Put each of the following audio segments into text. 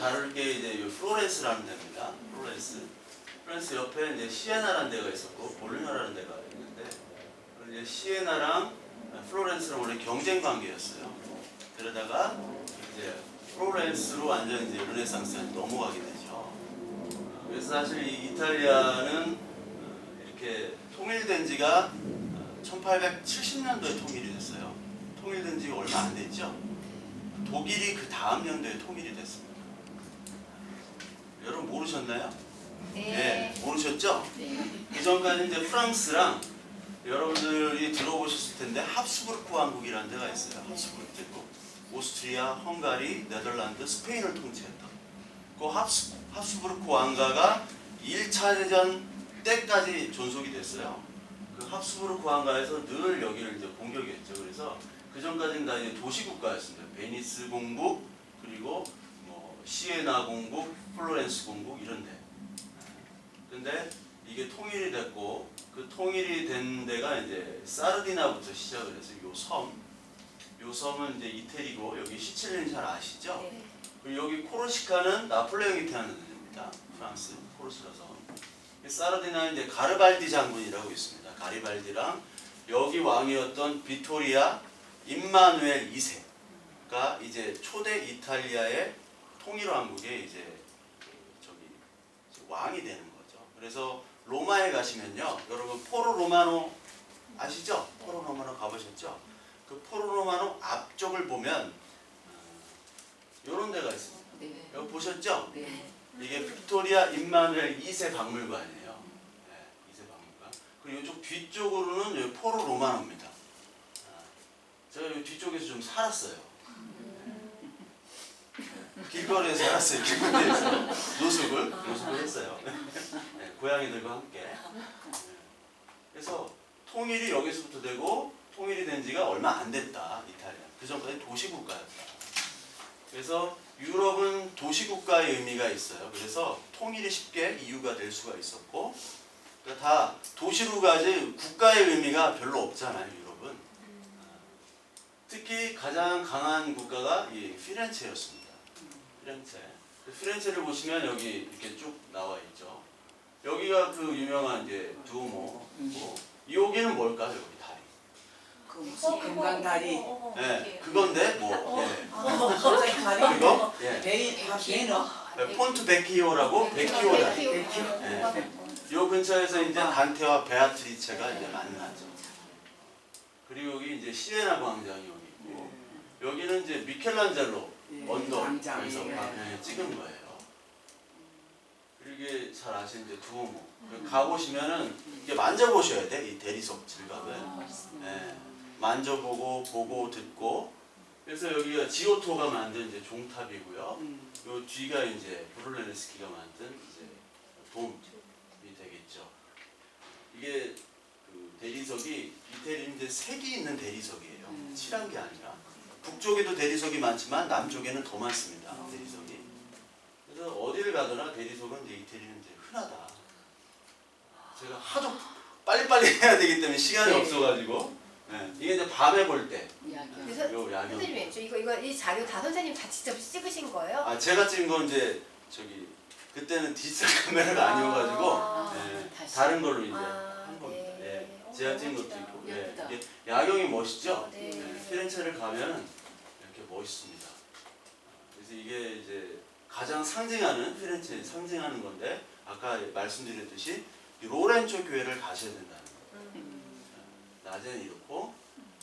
다룰 게 이제 플로렌스라는 데입니다. 플로렌스 옆에 이제 시에나라는 데가 있었고 볼로냐라는 데가 있는데 이제 시에나랑 플로렌스랑 원래 경쟁 관계였어요. 그러다가 이제 플로렌스로 완전 이제 르네상스에 넘어가게 되죠. 그래서 사실 이 이탈리아는 이렇게 통일된 지가 1870년도에 통일이 됐어요. 통일된 지가 얼마 안 됐죠. 독일이 그 다음 연도에 통일이 됐습니다. 여러분 모르셨나요? 네. 모르셨죠? 네. 그 전까지 이제 프랑스랑 여러분들이 들어보셨을 텐데 합스부르크 왕국이라는 데가 있어요. 합스부르크 제국. 오스트리아, 헝가리, 네덜란드, 스페인을 통치했던. 그 합스부르크 왕가가 1차 대전 때까지 존속이 됐어요. 그 합스부르크 왕가에서 늘 여기를 이제 공격했죠. 그래서 그 전까지는 다 이제 도시국가였습니다. 베니스 공국, 그리고 뭐 시에나 공국, 플로렌스 공국 이런데. 근데 이게 통일이 됐고 그 통일이 된 데가 이제 사르디나부터 시작을 해서 요 섬은 이제 이태리고 여기 시칠리는 잘 아시죠? 네. 그리고 여기 코르시카는 나폴레옹이 태어난 데입니다. 프랑스 코르시카 섬. 사르디나는 이제 가르발디 장군이라고 있습니다. 가리발디랑 여기 왕이었던 비토리아 임마누엘 2세가 이제 초대 이탈리아의 통일 왕국의 이제 왕이 되는 거죠. 그래서 로마에 가시면요, 여러분 포로 로마노 아시죠? 포로 로마노 가보셨죠? 그 포로 로마노 앞쪽을 보면 이런 데가 있습니다. 네. 여기 보셨죠? 네. 이게 빅토리아 임마누엘 2세 박물관이에요. 네, 2세 박물관. 그리고 이쪽 뒤쪽으로는 여기 포로 로마노입니다. 제가 여기 뒤쪽에서 좀 살았어요. 길거리에서 살았어요. 길거리에서 노숙을 했어요. 네, 고양이들과 함께. 그래서 통일이 여기서부터 되고 통일이 된 지가 얼마 안 됐다. 이탈리아. 그 전까지 도시국가였다. 그래서 유럽은 도시국가의 의미가 있어요. 그래서 통일이 쉽게 이유가 될 수가 있었고, 그러니까 다 도시로 가지 국가의 의미가 별로 없잖아요. 유럽은. 특히 가장 강한 국가가 이 피렌체였습니다. 피렌체를 보시면 여기 이렇게 쭉 나와 있죠. 여기가 그 유명한 이제 두오모. 여기는 뭘까요? 여기 다리. 그 무슨 금강다리. 네, 그건데 뭐. 예. 갑자기 다리. 그거? 예. 배는 폰트 베키오라고 베키오 다리. 베키오. 예. 요 근처에서 이제 단테와 베아트리체가 이제 만나죠. 그리고 여기 이제 시에나 광장이 여기 있고, 여기는 이제 미켈란젤로 언덕에서 찍은 거예요. 그리고 이게 잘 아시는 이제 두오모. 가보시면은 이게 만져보셔야 돼. 이 대리석 질갑을. 네. 만져보고 보고 듣고. 그래서 여기가 지오토가 만든 이제 종탑이고요. 요 뒤가 이제 브룰레네스키가 만든 이제 돔이 되겠죠. 이게 그 대리석이 이태리 이제 색이 있는 대리석이에요. 칠한 게 아니라. 북쪽에도 대리석이 많지만 남쪽에는 더 많습니다. 대리석이. 그래서 어디를 가더나 대리석은 이제 이태리는 이제 흔하다. 제가 하도 빨리빨리 해야 되기 때문에 시간이 없어가지고. 네. 이게 이제 밤에 볼 때. 요 야경. 선생님, 이 자료 다 선생님 다 직접 찍으신 거예요? 아, 제가 찍은 건 이제 저기 그때는 디지털 카메라가 아니어가지고 네, 다른 걸로 이제 한 겁니다. 네. 제가 찍은 것도 있고. 네. 이게 야경이 멋있죠? 네. 피렌체를 가면 이렇게 멋있습니다. 그래서 이게 이제 가장 상징하는 피렌체에 상징하는 건데 아까 말씀드렸듯이 이 로렌초 교회를 가셔야 된다는 거예요. 낮에는 이렇고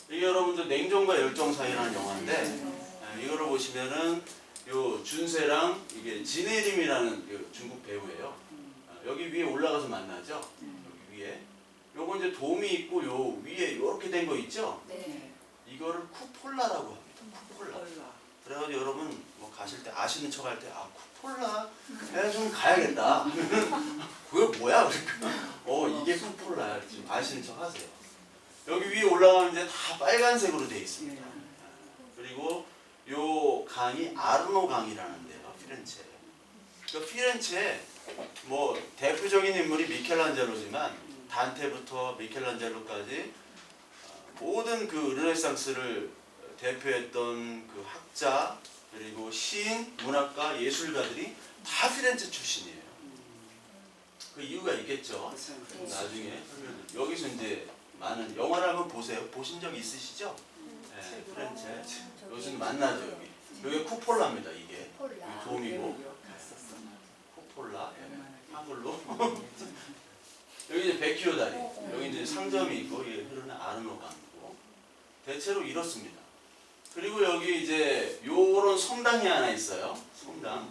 이게 여러분들 냉정과 열정 사이라는 영화인데 이거를 보시면은 요 준세랑 이게 진해림이라는 중국 배우예요. 여기 위에 올라가서 만나죠. 여기 위에. 요거 이제 돔이 있고 요 위에 이렇게 된 거 있죠? 네. 이거를 쿠폴라라고 합니다. 쿠폴라. 그래가지고 여러분 뭐 가실 때 아시는 척 할 때 아 쿠폴라 내가 좀 가야겠다. 그게 뭐야? 그러니까 이게 쿠폴라야. 지금 아시는 척 하세요. 여기 위에 올라가면 이제 다 빨간색으로 돼 있습니다. 그리고 요 강이 아르노 강이라는 데요. 피렌체. 그러니까 피렌체에 뭐 대표적인 인물이 미켈란젤로지만 단테부터 미켈란젤로까지 모든 그 르네상스를 대표했던 그 학자, 그리고 시인, 문학가, 예술가들이 다 피렌체 출신이에요. 그 이유가 있겠죠. 나중에 여기서 이제 많은 영화를 한번 보세요. 보신 적 있으시죠? 네, 피렌체. 여기서는 만나죠. 여기 쿠폴라입니다. 이게 폴라. 돔이고 쿠폴라, 한글로. 여기 이제 베키오 다리. 여기 이제 상점이 있고 이게 흐르는 아르노 강이고 대체로 이렇습니다. 그리고 여기 이제 요런 성당이 하나 있어요. 성당.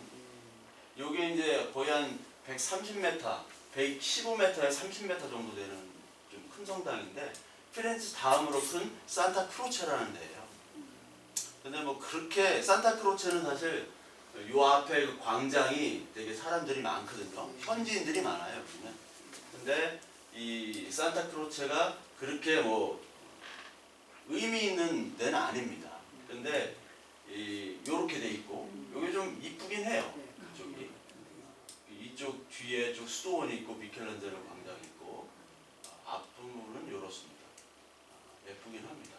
요게 이제 거의 한 130m, 115m에 30m 정도 되는 좀 큰 성당인데 피렌체 다음으로 큰 산타 크로체라는 데예요. 근데 뭐 그렇게 산타 크로체는 사실 요 앞에 그 광장이 되게 사람들이 많거든요. 현지인들이 많아요. 여기는. 근데 이 산타 크로체가 그렇게 뭐 의미 있는 데는 아닙니다. 근데 요렇게 돼 있고 요게 좀 이쁘긴 해요. 그쪽이. 이쪽 뒤에 좀 수도원이 있고 미켈란젤로 광장이 있고 앞부분은 요렇습니다. 예쁘긴 합니다.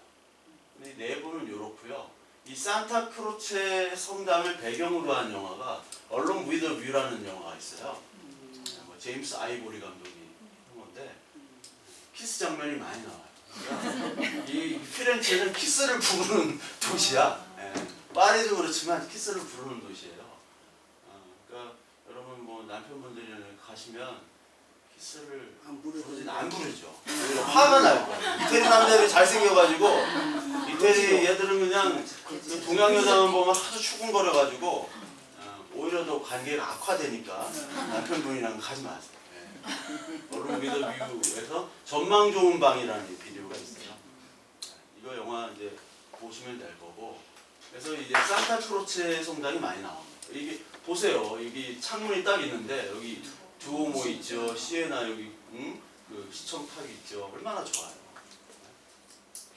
근데 내부는 요렇고요. 이 산타 크로체 성당을 배경으로 한 영화가 얼론 위더 뷰라는 영화가 있어요. 뭐 제임스 아이보리 감독이 한 건데 키스 장면이 많이 나와요. 이 피렌체는 키스를 부르는 도시야. 파리도 그렇지만 키스를 부르는 도시예요. 그러니까 여러분 뭐 남편분들이 가시면 키스를 부르진 안 부르죠. 화가 날 거예요. 이태리 남자들이 잘생겨가지고 이태리 얘들은 그냥 그 동양 여자만 보면 하도 추궁거려가지고 오히려 더 관계가 악화되니까 남편분이랑 가지 마세요. 얼른 위더 뷰에서 전망 좋은 방이라는 비디오가 있어요. 이거 영화 이제 보시면 될 거고. 그래서 이제 산타 크로체 성당이 많이 나옵니다. 이게 보세요. 여기 창문이 딱 있는데 여기 두오모 있죠. 시에나 여기 그 시청탑 있죠. 얼마나 좋아요.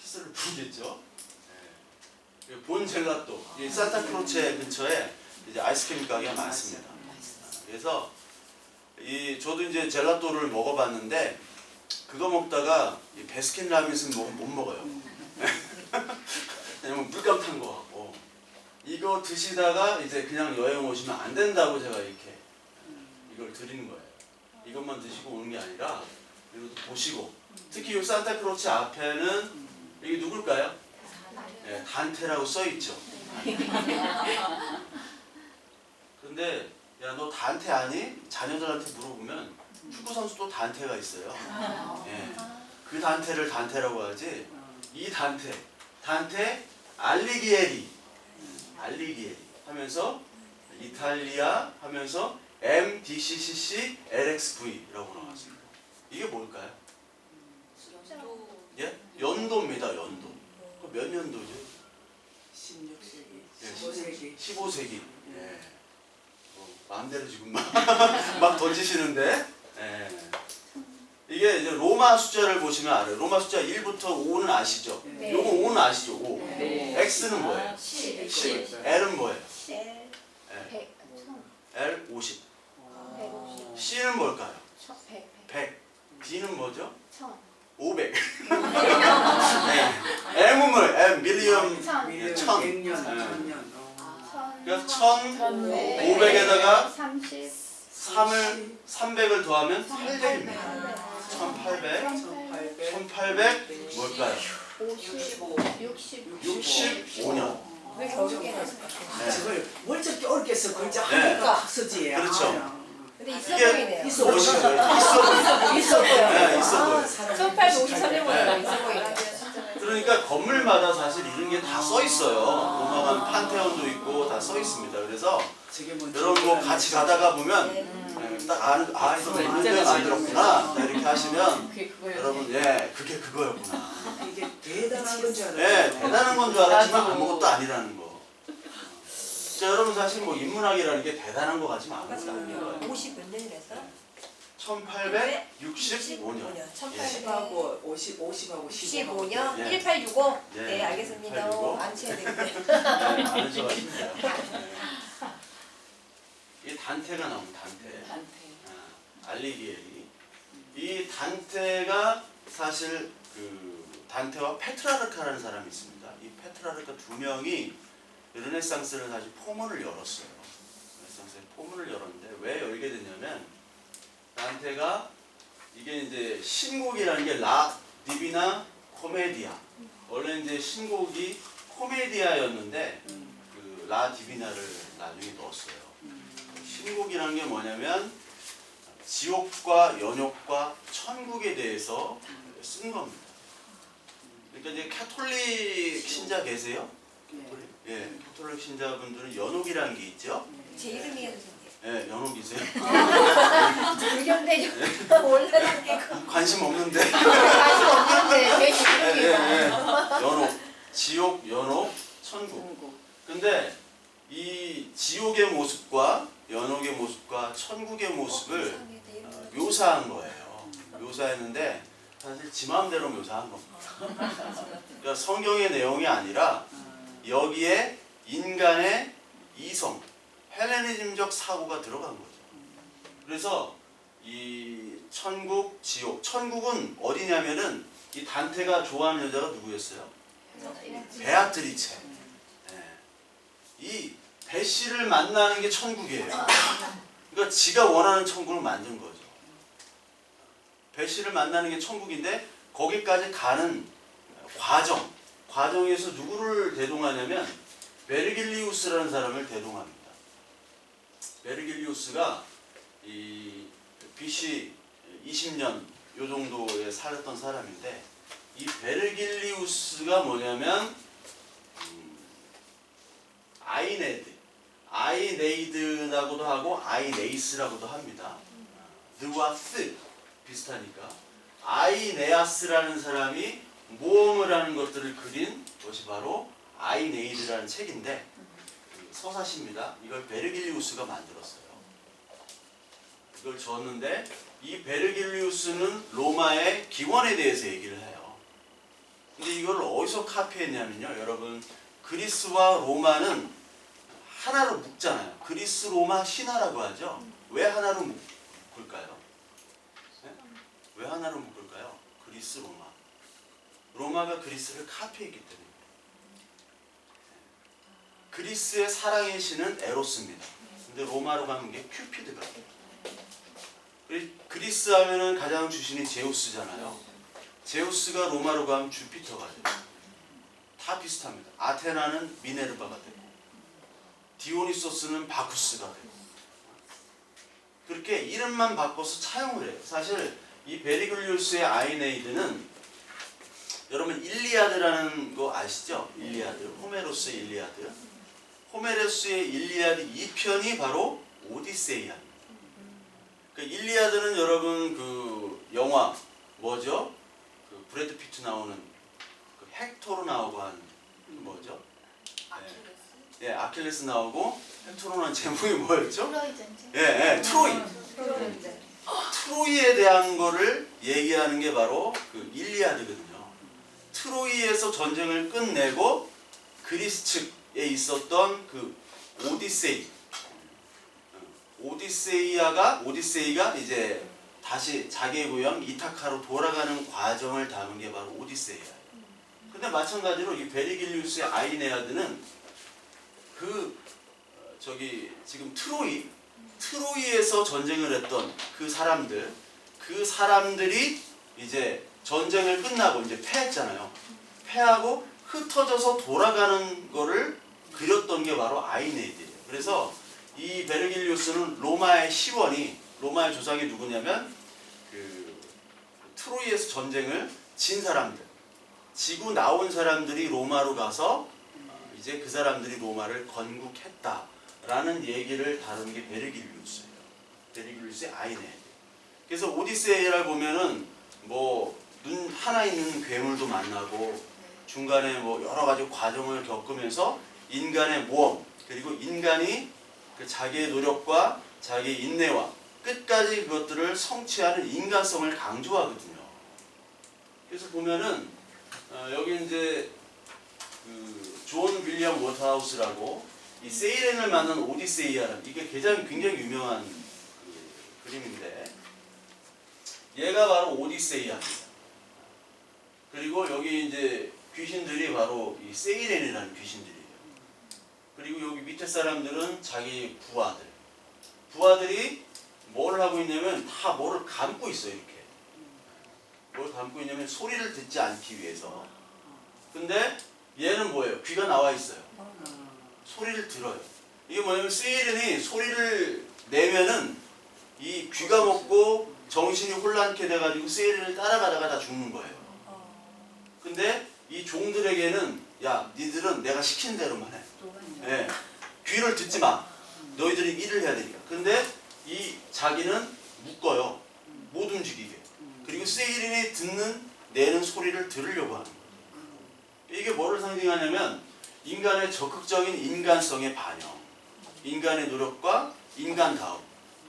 키스를 부르겠죠. 본 젤라또. 이 산타 크로체 근처에 이제 아이스크림 가게가 많습니다. 그래서 저도 이제 젤라또를 먹어봤는데 그거 먹다가 이 베스킨 라빈스는 못 먹어요. 왜냐면 물감 탄 거 같고 이거 드시다가 이제 그냥 여행 오시면 안 된다고 제가 이렇게 이걸 드리는 거예요. 이것만 드시고 오는 게 아니라 이것도 보시고 특히 이 산타 크로체 앞에는 이게 누굴까요? 네, 단테라고 써 있죠. 근데 야 너 단테 아니? 자녀들한테 물어보면 축구 선수도 단테가 있어요. 예. 그 단테를 단테라고 하지. 이 단테 알리기에리 하면서 이탈리아 하면서 MDCCC LXV라고 나왔습니다. 이게 뭘까요? 예? 연도입니다. 연도. 그 몇 년도죠? 16세기, 15세기. 15세기. 예. 마음대로 지금 막 던지시는데. 예. 이게 이제 로마 숫자를 보시면 알아요. 로마 숫자 1부터 5는 아시죠? 네. 요거 5는 아시죠? 5. 네. X는 뭐예요? 10. L은 뭐예요? 셀. 예. 100. L 50. 150. C는 뭘까요? 100. 100. D는 뭐죠? 1000. 500. 네. M은 뭐예요? M 밀리언 1000. 1000. 100년, 네. 1000년. 그러니까 500. 500에다가 30. 300을 더하면 800입니다. 1800. 1800 뭘까요? 65. 65년. 왜 겨울에 네. 저걸 뭘 저렇게 어렵게 써 글자 네. 하니까 쓰지. 그렇죠. 근데 있어 이게 보이네요. 있어 보시죠. 있어 보여요. 네, 있어 보여요. 1853년 보니까 있어 보이네요. 그러니까 건물마다 사실 이런 게 다 써 있어요. 로마관 판테온도 있고 다 써 있습니다. 그래서 여러분 뭐 같이 가다가 보면 딱 아는 이거 있는데 만들었구나. 딱 이렇게 하시면 여러분 그게 그거였구나. 이게 대단한 건 줄 알아요. 네, 대단한 건 줄 알았지만 아무것도 아니라는 거. 자, 여러분 사실 뭐 인문학이라는 게 대단한 거 같지만 아무것도 아닌 거예요. 50몇 년이라서? 1865년. 10하고 50하고 15년? 예. 1865? 예. 네, 알겠습니다. 1865. 안 쳐야 되는데. 네, 아는 수가 있어요. 이 단테가 나옵니다. 단테. 알리기에리. 이 단테가 사실 그 단테와 페트라르카라는 사람이 있습니다. 이 페트라르카 두 명이 르네상스는 사실 포문을 열었어요. 르네상스의 포문을 열었는데 왜 열게 됐냐면 단테가 이게 이제 신곡이라는 게 라 디비나 코메디아. 원래 이제 신곡이 코메디아였는데 그 라 디비나를 나중에 넣었어요. 신곡이라는 게 뭐냐면 지옥과 연옥과 천국에 대해서 쓴 겁니다. 그러니까 이제 카톨릭 신자 계세요? 예, 카톨릭 신자분들은 연옥이라는 게 있죠? 제 이름이에요, 선생님. 예, 연옥이세요? 불경대 원래는 게 관심 없는데. 관심 없는데 제 예, 예, 예. 이름이에요. 연옥, 지옥, 연옥, 천국. 근데 이 지옥의 모습과 연옥의 모습과 천국의 모습을 묘사한 거예요. 묘사했는데 사실 지 마음대로 묘사한 겁니다. 그러니까 성경의 내용이 아니라 여기에 인간의 이성, 헬레니즘적 사고가 들어간 거죠. 그래서 이 천국, 지옥, 천국은 어디냐면은 이 단테가 좋아하는 여자가 누구였어요? 베아트리체. 네. 이 배씨를 만나는 게 천국이에요. 그러니까 지가 원하는 천국을 만든 거죠. 배씨를 만나는 게 천국인데 거기까지 가는 과정에서 누구를 대동하냐면 베르길리우스라는 사람을 대동합니다. 베르길리우스가 이 BC 20년 요 정도에 살았던 사람인데 이 베르길리우스가 뭐냐면 아이네이드라고도 하고 아이네이스라고도 합니다. 드와 스 비슷하니까 아이네아스라는 사람이 모험을 하는 것들을 그린 것이 바로 아이네이드라는 책인데 서사시입니다. 이걸 베르길리우스가 만들었어요. 이걸 줬는데 이 베르길리우스는 로마의 기원에 대해서 얘기를 해요. 근데 이걸 어디서 카피했냐면요. 여러분 그리스와 로마는 하나로 묶잖아요. 그리스 로마 신화라고 하죠. 왜 하나로 묶을까요? 네? 왜 하나로 묶을까요? 그리스 로마. 로마가 그리스를 카피했기 때문에. 그리스의 사랑의 신은 에로스입니다. 근데 로마로 가는 게 큐피드가. 그리스 하면은 가장 주신이 제우스잖아요. 제우스가 로마로 가면 주피터가 돼요. 다 비슷합니다. 아테나는 미네르바가 되고 디오니소스는 바쿠스가 되고 그렇게 이름만 바꿔서 차용을 해요. 사실 이 베르길리우스의 아이네이드는 여러분 일리아드라는 거 아시죠? 일리아드, 호메로스의 일리아드. 호메로스의 일리아드 2편이 바로 오디세이아입니다. 그 일리아드는 여러분 그 영화 뭐죠? 그 브래드 피트 나오는 그 헥토로 나오고 한 뭐죠? 네. 예, 아킬레스 나오고 헥토로는 제목이 뭐였죠? 예, 트로이. 트로이에 대한 거를 얘기하는 게 바로 그 일리아드거든요. 트로이에서 전쟁을 끝내고 그리스 측에 있었던 그 오디세이가 이제 다시 자기의 고향 이타카로 돌아가는 과정을 담은 게 바로 오디세이예요. 근데 마찬가지로 이 베르길리우스의 아이네아드는 지금 트로이에서 전쟁을 했던 그 사람들이 이제 전쟁을 끝나고 이제 패했잖아요. 패하고 흩어져서 돌아가는 거를 그렸던 게 바로 아이네이드예요. 그래서 이 베르길리우스는 로마의 조상이 누구냐면 그 트로이에서 전쟁을 진 사람들, 지고 나온 사람들이 로마로 가서 이제 그 사람들이 로마를 건국했다라는 얘기를 다루는 게 베르길리우스예요. 베르길리우스의 아이네이드. 그래서 오디세이를 보면은 뭐 눈 하나 있는 괴물도 만나고 중간에 뭐 여러 가지 과정을 겪으면서 인간의 모험 그리고 인간이 그 자기의 노력과 자기의 인내와 끝까지 그것들을 성취하는 인간성을 강조하거든요. 그래서 보면은 여기 이제 그 존 윌리엄 워터하우스라고 이 세이렌을 만난 오디세이아라는 이게 굉장히 유명한 그 그림인데 얘가 바로 오디세이아입니다. 그리고 여기 이제 귀신들이 바로 이 세이렌이라는 귀신들이에요. 그리고 여기 밑에 사람들은 자기 부하들. 부하들이 뭘 하고 있냐면 다 뭐를 감고 있어요. 이렇게. 뭘 감고 있냐면 소리를 듣지 않기 위해서. 근데 얘는 뭐예요? 귀가 나와 있어요. 소리를 들어요. 이게 뭐냐면 세일은이 소리를 내면은 이 귀가 먹고 정신이 혼란케 돼가지고 세일을 따라가다가 다 죽는 거예요. 근데 이 종들에게는 야 니들은 내가 시킨 대로만 해. 예. 귀를 듣지 마. 너희들이 일을 해야 되니까. 근데 이 자기는 묶어요. 못 움직이게. 그리고 세일인이 내는 소리를 들으려고 하는 거예요. 이게 뭐를 상징하냐면 인간의 적극적인 인간성의 반영. 인간의 노력과 인간다움.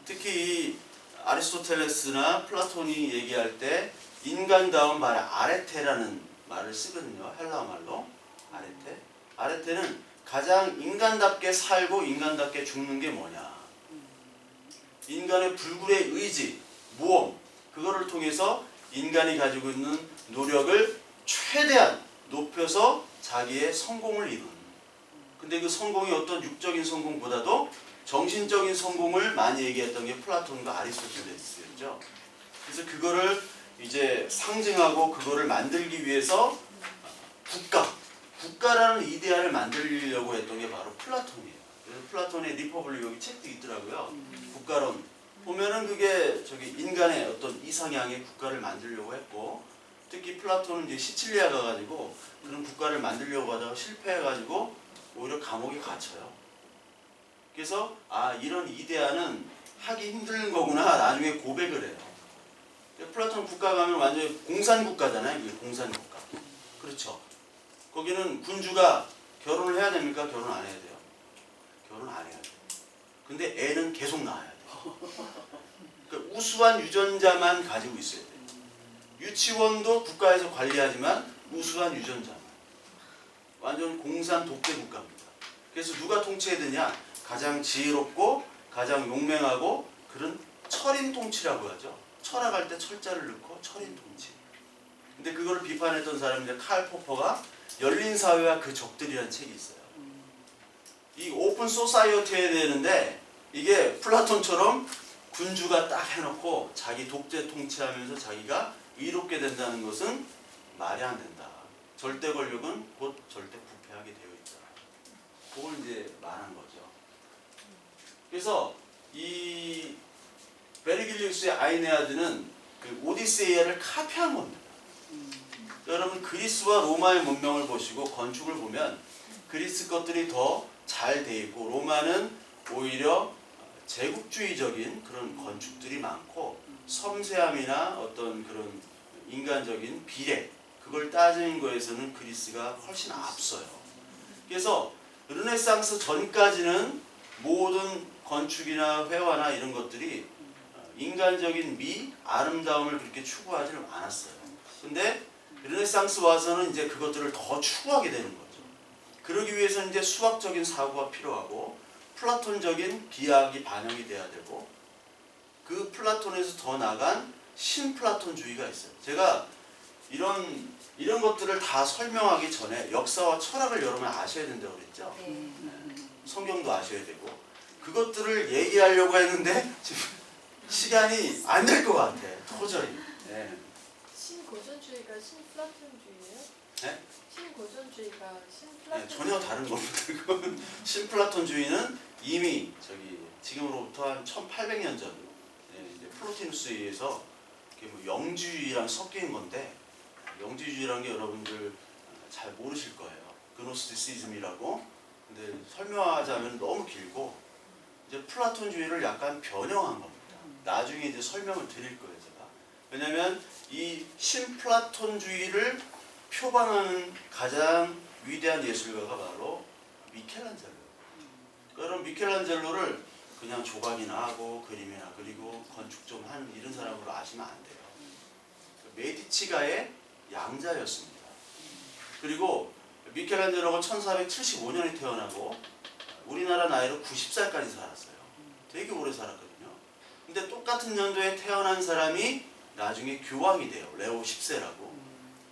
특히 이 아리스토텔레스나 플라톤이 얘기할 때 인간다움 말에 아레테라는 말을 쓰거든요. 헬라어 말로. 아레테. 아레테는 가장 인간답게 살고 인간답게 죽는 게 뭐냐. 인간의 불굴의 의지, 모험. 그거를 통해서 인간이 가지고 있는 노력을 최대한 높여서 자기의 성공을 이루는. 근데 그 성공이 어떤 육적인 성공보다도 정신적인 성공을 많이 얘기했던 게 플라톤과 아리스토텔레스였죠. 그래서 그거를 이제 상징하고 그거를 만들기 위해서 국가라는 이데아를 만들려고 했던 게 바로 플라톤이에요. 그래서 플라톤의 리퍼블릭 여기 책도 있더라고요. 국가론 보면은 그게 저기 인간의 어떤 이상향의 국가를 만들려고 했고, 특히 플라톤은 이제 시칠리아 가가지고 그런 국가를 만들려고 하다가 실패해가지고 오히려 감옥에 갇혀요. 그래서 아 이런 이데아는 하기 힘든 거구나 나중에 고백을 해요. 플라톤 국가 가면 완전히 공산국가잖아요. 이게 공산국가. 그렇죠. 거기는 군주가 결혼을 해야 됩니까? 결혼 안 해야 돼요? 결혼 안 해야 돼요. 근데 애는 계속 낳아야 돼요. 그러니까 우수한 유전자만 가지고 있어야 돼요. 유치원도 국가에서 관리하지만 우수한 유전자만. 완전 공산 독재 국가입니다. 그래서 누가 통치해야 되냐? 가장 지혜롭고 가장 용맹하고 그런 철인 통치라고 하죠. 철학할 때 철자를 넣고 철인 통치. 근데 그걸 비판했던 사람이 이제 칼 포퍼가 열린 사회와 그 적들이라는 책이 있어요. 이 오픈 소사이어티 해야 되는데 이게 플라톤처럼 군주가 딱 해놓고 자기 독재 통치하면서 자기가 의롭게 된다는 것은 말이 안 된다. 절대 권력은 곧 절대 부패하게 되어 있다. 그걸 이제 말한 거죠. 그래서 이 베르길리우스의 아이네아드는 그 오디세이아를 카피한 겁니다. 여러분 그리스와 로마의 문명을 보시고 건축을 보면 그리스 것들이 더 잘 돼 있고 로마는 오히려 제국주의적인 그런 건축들이 많고 섬세함이나 어떤 그런 인간적인 비례 그걸 따지는 거에서는 그리스가 훨씬 앞서요. 그래서 르네상스 전까지는 모든 건축이나 회화나 이런 것들이 인간적인 미, 아름다움을 그렇게 추구하지는 않았어요. 근데 르네상스 와서는 이제 그것들을 더 추구하게 되는 거죠. 그러기 위해서는 이제 수학적인 사고가 필요하고 플라톤적인 비약이 반영이 돼야 되고 그 플라톤에서 더 나간 신플라톤주의가 있어요. 제가 이런 것들을 다 설명하기 전에 역사와 철학을 여러분 아셔야 된다고 그랬죠. 성경도 아셔야 되고 그것들을 얘기하려고 했는데 지금 시간이 안 될 것 같아. 도저히. 네. 신고전주의가 신플라톤주의예요? 네? 신고전주의가 신플라톤. 네, 전혀 다른 겁니다. 신플라톤주의는 이미 지금으로부터 한 1800년 전 이제 플로티누스에 의해서 뭐 영주의랑 섞인 건데 영주주의라는 게 여러분들 잘 모르실 거예요. 그노스티시즘이라고. 근데 설명하자면 너무 길고 이제 플라톤주의를 약간 변형한 겁니다. 나중에 이제 설명을 드릴 거예요, 제가. 왜냐면 이 신플라톤주의를 표방하는 가장 위대한 예술가가 바로 미켈란젤로. 그런 미켈란젤로를 그냥 조각이나 하고 그림이나 그리고 건축 좀 하는 이런 사람으로 아시면 안 돼요. 메디치가의 양자였습니다. 그리고 미켈란젤로가 1475년에 태어나고 우리나라 나이로 90살까지 살았어요. 되게 오래 살았거든요. 근데 똑같은 연도에 태어난 사람이 나중에 교황이 돼요. 레오 10세라고.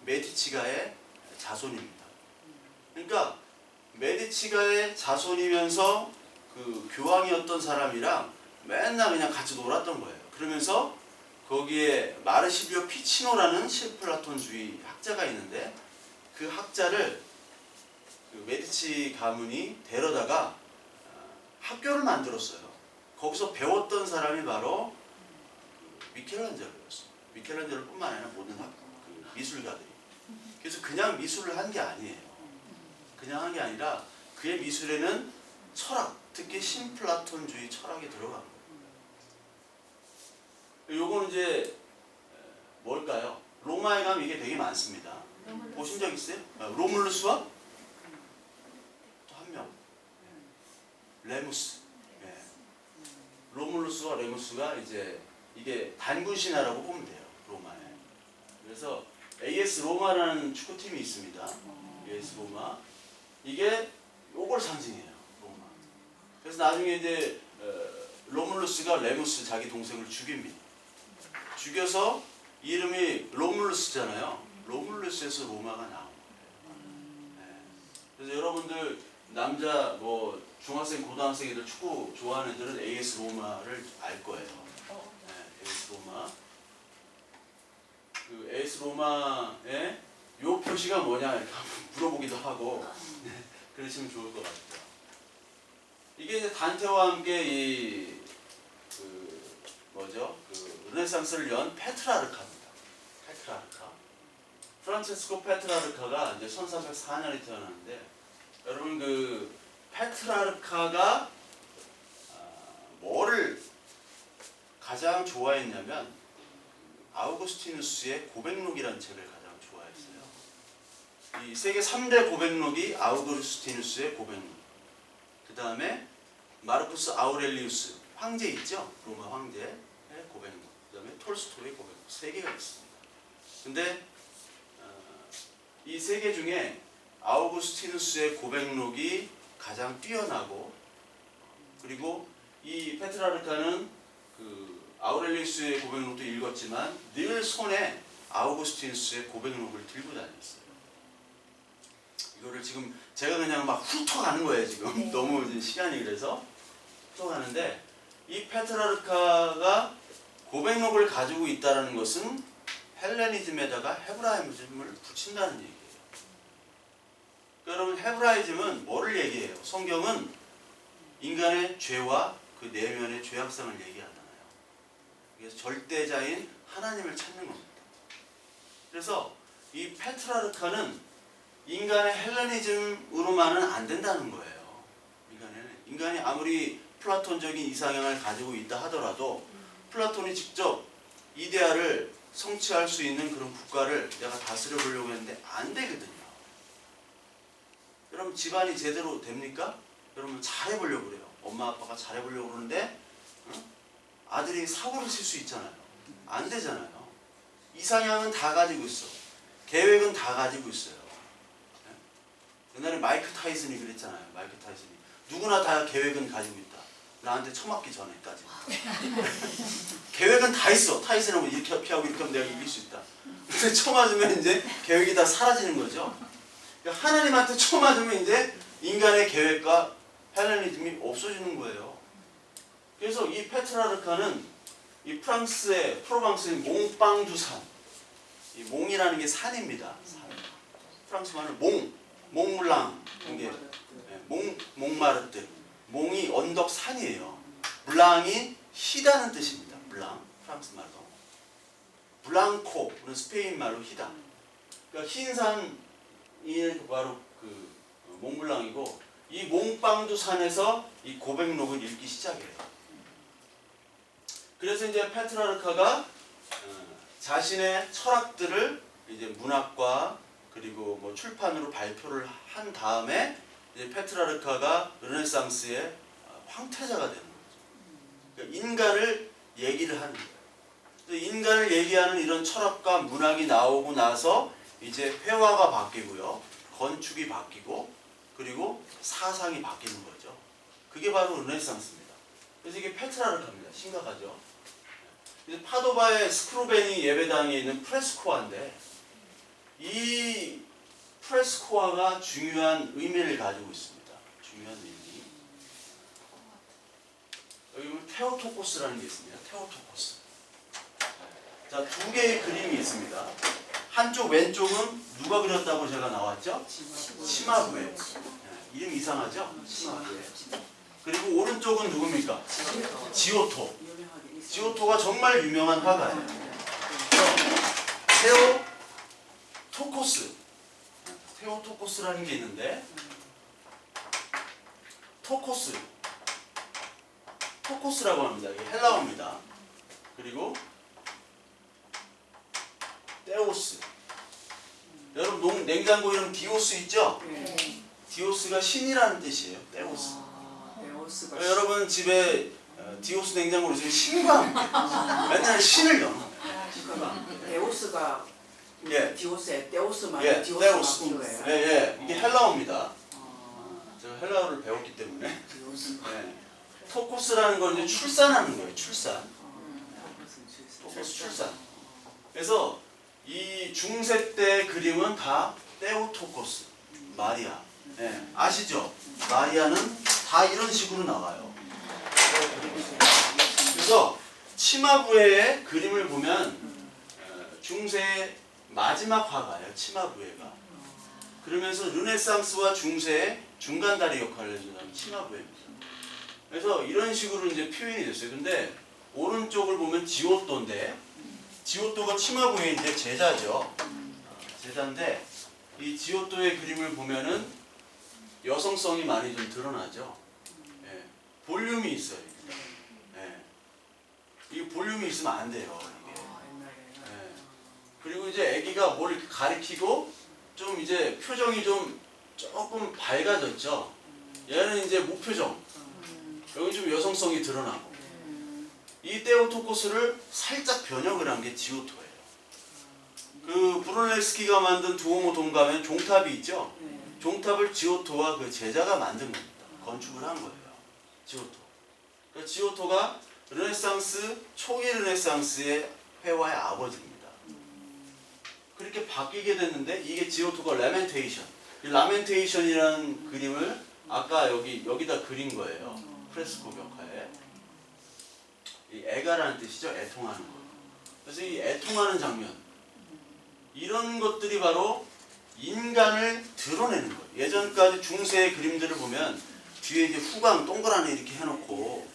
메디치가의 자손입니다. 그러니까 메디치가의 자손이면서 그 교황이었던 사람이랑 맨날 그냥 같이 놀았던 거예요. 그러면서 거기에 마르실리오 피치노라는 신플라톤주의 학자가 있는데 그 학자를 그 메디치 가문이 데려다가 학교를 만들었어요. 거기서 배웠던 사람이 바로 미켈란젤로였어요. 미켈란젤로뿐만 아니라 모든 그 미술가들이. 그래서 그냥 미술을 한 게 아니에요. 그냥 한 게 아니라 그의 미술에는 철학, 특히 신플라톤주의 철학이 들어간 거예요. 요거는 이제 뭘까요? 로마에 가면 이게 되게 많습니다. 보신 적 있어요? 로물루스와 또 한 명, 레무스. 네. 로물루스와 레무스가 이제 이게 단군 신화라고 보면 돼요. 로마에. 그래서 AS 로마라는 축구팀이 있습니다. AS 로마. 이게 요걸 상징해요. 로마. 그래서 나중에 이제 로물루스가 레무스 자기 동생을 죽입니다. 죽여서 이름이 로물루스잖아요. 로물루스에서 로마가 나온 거예요. 네. 그래서 여러분들 남자 뭐 중학생 고등학생 애들 축구 좋아하는 애들은 AS 로마를 알 거예요. 네, AS 로마. 그 AS 로마의 요 표시가 뭐냐 이렇게 한번 물어보기도 하고 네, 그러시면 좋을 것 같아요. 이게 이제 단테와 함께 이 뭐죠? 그 르네상스를 연 페트라르카입니다. 페트라르카. 프란체스코 페트라르카가 이제 1404년에 태어났는데 여러분 그 페트라르카가 뭐를 가장 좋아했냐면 아우구스티누스의 고백록이라는 책을 가장 좋아했어요. 이 세계 3대 고백록이 아우구스티누스의 고백록. 그 다음에 마르쿠스 아우렐리우스 황제 있죠? 로마 황제의 고백록. 그 다음에 톨스토이의 고백록. 3개가 있습니다. 근데 이 3개 중에 아우구스티누스의 고백록이 가장 뛰어나고 그리고 이 페트라르카는 그 아우렐리우스의 고백록도 읽었지만 늘 손에 아우구스티누스의 고백록을 들고 다녔어요. 이거를 지금 제가 그냥 막 훑어가는 거예요 지금. 네. 너무 이제 시간이 그래서 훑어가는데 이 페트라르카가 고백록을 가지고 있다는 것은 헬레니즘에다가 헤브라이즘을 붙인다는 얘기예요. 여러분 헤브라이즘은 뭐를 얘기해요? 성경은 인간의 죄와 그 내면의 죄악성을 얘기하잖아요. 그래서 절대자인 하나님을 찾는 겁니다. 그래서 이 페트라르카는 인간의 헬레니즘으로만은 안 된다는 거예요. 인간이 아무리 플라톤적인 이상향을 가지고 있다 하더라도 플라톤이 직접 이데아를 성취할 수 있는 그런 국가를 내가 다스려 보려고 했는데 안 되거든요. 여러분 집안이 제대로 됩니까? 여러분 잘해보려고 그래요. 엄마 아빠가 잘해보려고 그러는데 아들이 사고를 칠 수 있잖아요. 안 되잖아요. 이상향은 다 가지고 있어. 계획은 다 가지고 있어요. 옛날에 마이크 타이슨이 그랬잖아요. 마이크 타이슨이 누구나 다 계획은 가지고 있다. 나한테 처맞기 전에까지. 계획은 다 있어. 타이슨하고 이렇게 피하고 이렇게 하면 내가 이길 수 있다. 근데 처맞으면 이제 계획이 다 사라지는 거죠. 그러니까 하나님한테 처맞으면 이제 인간의 계획과 헬레니즘이 없어지는 거예요. 그래서 이 페트라르카는 이 프랑스의 프로방스의 몽빵두산, 이 몽이라는 게 산입니다. 산. 프랑스 말은 몽물랑, 이게 몽마르트, 몽이 언덕 산이에요. 블랑이 희다는 뜻입니다. 블랑, 프랑스 말로. 블랑코는 스페인 말로 희다. 그러니까 흰 산이 바로 그 몽블랑이고 이 몽빵두산에서 이 고백록을 읽기 시작해요. 그래서 이제 페트라르카가 자신의 철학들을 이제 문학과 그리고 뭐 출판으로 발표를 한 다음에 이제 페트라르카가 르네상스의 황태자가 되는 거죠. 그러니까 인간을 얘기를 하는 거예요. 인간을 얘기하는 이런 철학과 문학이 나오고 나서 이제 회화가 바뀌고요, 건축이 바뀌고 그리고 사상이 바뀌는 거죠. 그게 바로 르네상스입니다. 그래서 이게 페트라르카입니다. 심각하죠. 이제 파도바의 스크루베니 예배당에 있는 프레스코아인데 이 프레스코아가 중요한 의미를 가지고 있습니다. 중요한 의미. 여기 보면 테오토코스라는 게 있습니다. 테오토코스. 자, 두 개의 그림이 있습니다. 한쪽 왼쪽은 누가 그렸다고 제가 나왔죠? 치마부에. 이름 이상하죠? 치마부에. 그리고 오른쪽은 누굽니까? 지오토. 지오토가 정말 유명한 화가예요. 테오토코스. 테오토코스라는 게 있는데 토코스라고 합니다. 이게 헬라어입니다. 그리고 테오스. 여러분 냉장고 이름 디오스 있죠? 네. 디오스가 신이라는 뜻이에요. 테오스. 데오스가 여러분 집에 디오스 냉장고를 있으면 신과 함께 맨날 신을 여는 거예요. 데오스가 예. 디오스의 데오스만 예, 디오스만 테오스. 필요해요. 예, 예. 이게 헬라어입니다. 제가 헬라어를 배웠기 때문에. 디오스. 예. 토코스라는 건 이제 출산하는 거예요. 출산. 토코스 출산. 그래서 이 중세 때 그림은 다 테오토코스, 마리아. 예, 아시죠? 마리아는 다 이런 식으로 나와요. 그래서 치마부에의 그림을 보면 중세의 마지막 화가예요. 치마부에가. 그러면서 르네상스와 중세의 중간다리 역할을 해주는 치마부에입니다. 그래서 이런 식으로 이제 표현이 됐어요. 근데 오른쪽을 보면 지오토인데 지오토가 치마부의 이제 제자죠. 제자인데 이 지오토의 그림을 보면은 여성성이 많이 좀 드러나죠. 예. 볼륨이 있어요. 예. 이 볼륨이 있으면 안 돼요. 이게. 예. 그리고 이제 아기가 뭘 가리키고 좀 이제 표정이 좀 조금 밝아졌죠. 얘는 이제 무표정. 여기 좀 여성성이 드러나고. 이 테오토코스를 살짝 번역을 한 게 지오토예요. 그 브로넬스키가 만든 두오모 동감엔 종탑이 있죠. 종탑을 지오토와 그 제자가 만든 겁니다. 건축을 한 거예요. 지오토. 그러니까 지오토가 르네상스 초기 르네상스의 회화의 아버지입니다. 그렇게 바뀌게 됐는데 이게 지오토가 라멘테이션. 이 라멘테이션이라는 그림을 아까 여기다 그린 거예요. 프레스코 벽화에. 이 애가라는 뜻이죠. 애통하는 거. 그래서 이 애통하는 장면. 이런 것들이 바로 인간을 드러내는 거예요. 예전까지 중세의 그림들을 보면 뒤에 이제 후광 동그라미 이렇게 해놓고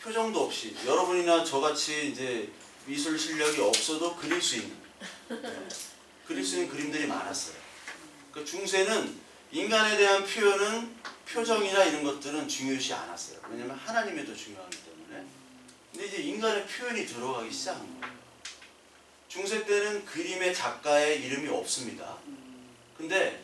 표정도 없이 여러분이나 저같이 이제 미술 실력이 없어도 그릴 수 있는 그림들이 많았어요. 그 중세는 인간에 대한 표현은 표정이나 이런 것들은 중요시 않았어요. 왜냐하면 하나님이 더 중요하기 때문에. 근데 이제 인간의 표현이 들어가기 시작한 거예요. 중세 때는 그림의 작가의 이름이 없습니다. 근데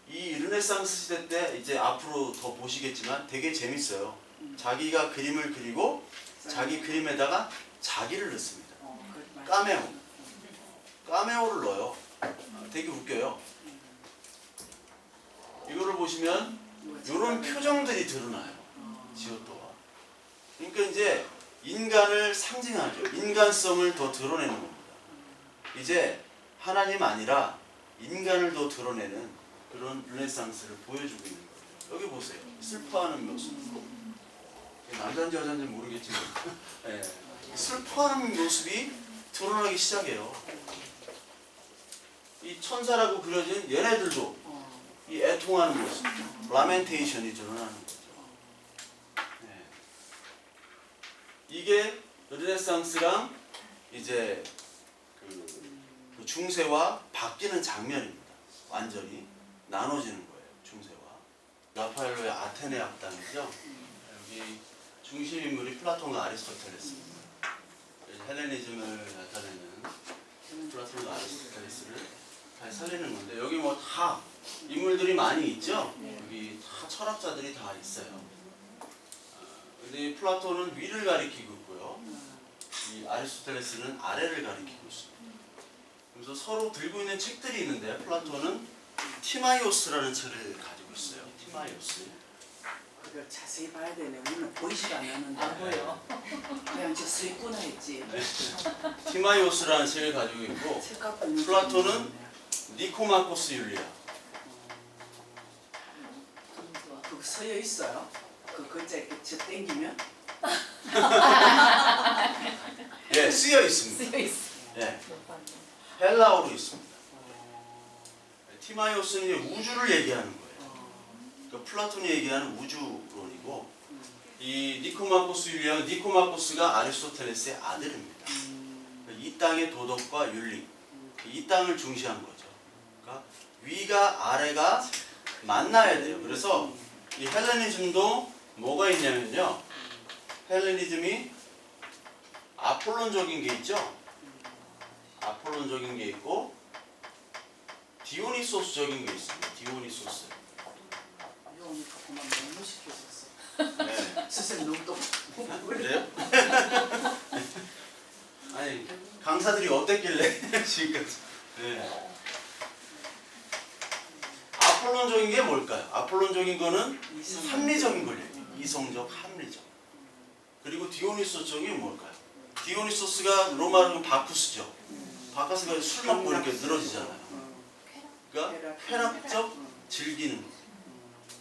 이 르네상스 시대 때 이제 앞으로 더 보시겠지만 되게 재밌어요. 자기가 그림을 그리고 자기 그림에다가 자기를 넣습니다. 까메오를 넣어요. 되게 웃겨요. 이거를 보시면 이런 표정들이 드러나요. 지오토가. 그러니까 이제 인간을 상징하죠. 인간성을 더 드러내는 겁니다. 이제 하나님 아니라 인간을 더 드러내는 그런 르네상스를 보여주고 있는 거예요. 여기 보세요. 슬퍼하는 모습. 남자인지 여자인지 모르겠지만 네. 슬퍼하는 모습이 드러나기 시작해요. 이 천사라고 그려진 얘네들도 이 애통하는 모습, 라멘테이션이 드러나는 거죠. 네. 이게 르네상스랑 이제 그 중세와 바뀌는 장면입니다. 완전히 나눠지는 거예요. 중세와. 라파엘로의 아테네 악당이죠. 여기 중심 인물이 플라톤과 아리스토텔레스입니다. 헬레니즘을 나타내는 플라톤과 아리스토텔레스를 잘 살리는 건데 여기 뭐 다 인물들이 많이 있죠. 여기 다 철학자들이 다 있어요. 근데 이 플라톤은 위를 가리키고 있고요. 이 아리스토텔레스는 아래를 가리키고 있습니다. 그래서 서로 들고 있는 책들이 있는데 플라톤은 티마이오스라는 책을 가지고 있어요. 티마이오스. 그걸 자세히 봐야 되네. 우리는 보이지도 않았는데. 안 보여. 그냥 저 쓰있구나 했지. 티마이오스라는 책을 가지고 있고 플라톤은 니코마코스 율리아. 서여 있어요. 그 글자 이렇게 저 땡기면 예, 쓰여 있습니다. 쓰여 있어. 예, 헬라어로 있습니다. 티마이오스는 이제 우주를 얘기하는 거예요. 그러니까 플라톤이 얘기하는 우주론이고, 이 니코마코스 율리아는 니코마코스가 아리스토텔레스의 아들입니다. 이 땅의 도덕과 윤리, 이 땅을 중시한 거죠. 그러니까 위가 아래가 만나야 돼요. 그래서 이 헬레니즘도 뭐가 있냐면요, 헬레니즘이 아폴론적인 게 있죠. 아폴론적인 게 있고 디오니소스적인 게 있습니다. 디오니소스. 이거 오늘 조금만 너무 시켜줬어. 네. 선생님 너무 또 그래요? 아니 강사들이 어땠길래 지금까지. 네. 아폴론적인 게 뭘까요? 아폴론적인 거는 합리적인 걸 얘기해요. 이성적, 합리적. 그리고 디오니소스적인 뭘까요? 디오니소스가 로마로 바쿠스죠. 바쿠스가 술 먹고 이렇게 늘어지잖아요. 그러니까 쾌락적 즐기는 거.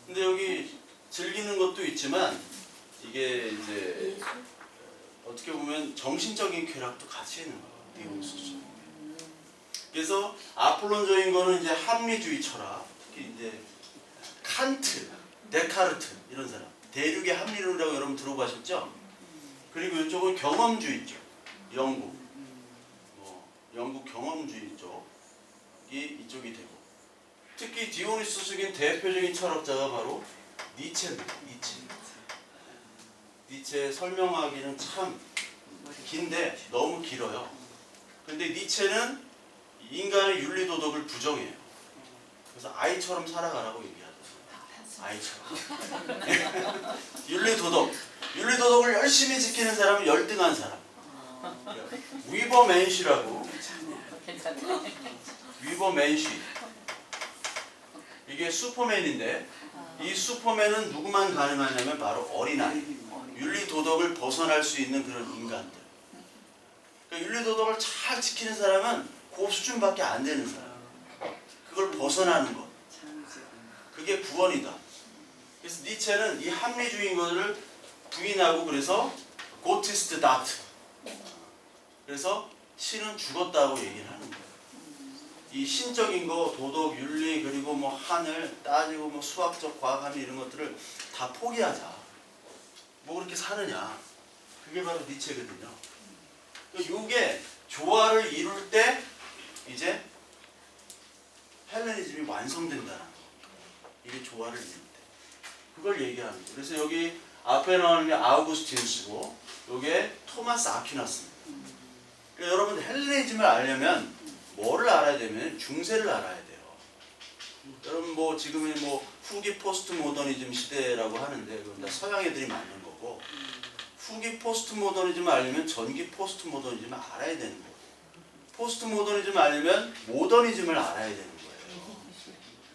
근데 여기 즐기는 것도 있지만 이게 이제 어떻게 보면 정신적인 쾌락도 같이 있는 거예요. 디오니소스. 그래서 아폴론적인 거는 이제 합리주의 철학, 특히 이제 칸트, 데카르트 이런 사람, 대륙의 합리론이라고 여러분 들어보셨죠? 그리고 이쪽은 경험주의죠. 영국, 영국 경험주의 쪽이 이쪽이 되고, 특히 디오니소스적인 대표적인 철학자가 바로 니체입니다. 니체 설명하기는 참 긴데 너무 길어요. 근데 니체는 인간의 윤리도덕을 부정해요. 그래서 아이처럼 살아가라고 얘기하죠. 아이처럼. 윤리도덕을 열심히 지키는 사람은 열등한 사람. 위버 맨쉬라고. 위버 맨쉬. 이게 슈퍼맨인데, 이 슈퍼맨은 누구만 가능하냐면 바로 어린아이. 윤리도덕을 벗어날 수 있는 그런 인간들. 그러니까 윤리도덕을 잘 지키는 사람은 그 수준밖에 안 되는 사람. 그걸 벗어나는 것. 그게 구원이다. 그래서 니체는 이 합리주의인 것을 부인하고, 그래서 고티스트 다트. 그래서 신은 죽었다고 얘기를 하는 거예요. 이 신적인 거, 도덕, 윤리, 그리고 뭐 하늘 따지고 뭐 수학적 과학함 이런 것들을 다 포기하자. 뭐 그렇게 사느냐. 그게 바로 니체거든요. 이게 조화를 이룰 때 이제 헬레니즘이 완성된다는 거. 이게 조화를 이룰 때. 그걸 얘기하는 거예요. 그래서 여기 앞에 나오는 게 아우구스티누스고, 이게 토마스 아퀴나스입니다. 그러니까 여러분 헬레니즘을 알려면 뭐를 알아야 되면 중세를 알아야 돼요. 여러분 뭐 지금은 뭐 후기 포스트 모더니즘 시대라고 하는데 그건 다 서양 애들이 만든 거고, 후기 포스트 모더니즘을 알려면 전기 포스트 모더니즘을 알아야 되는 거고, 포스트 모더니즘을 알려면 모더니즘을 알아야 되는 거예요.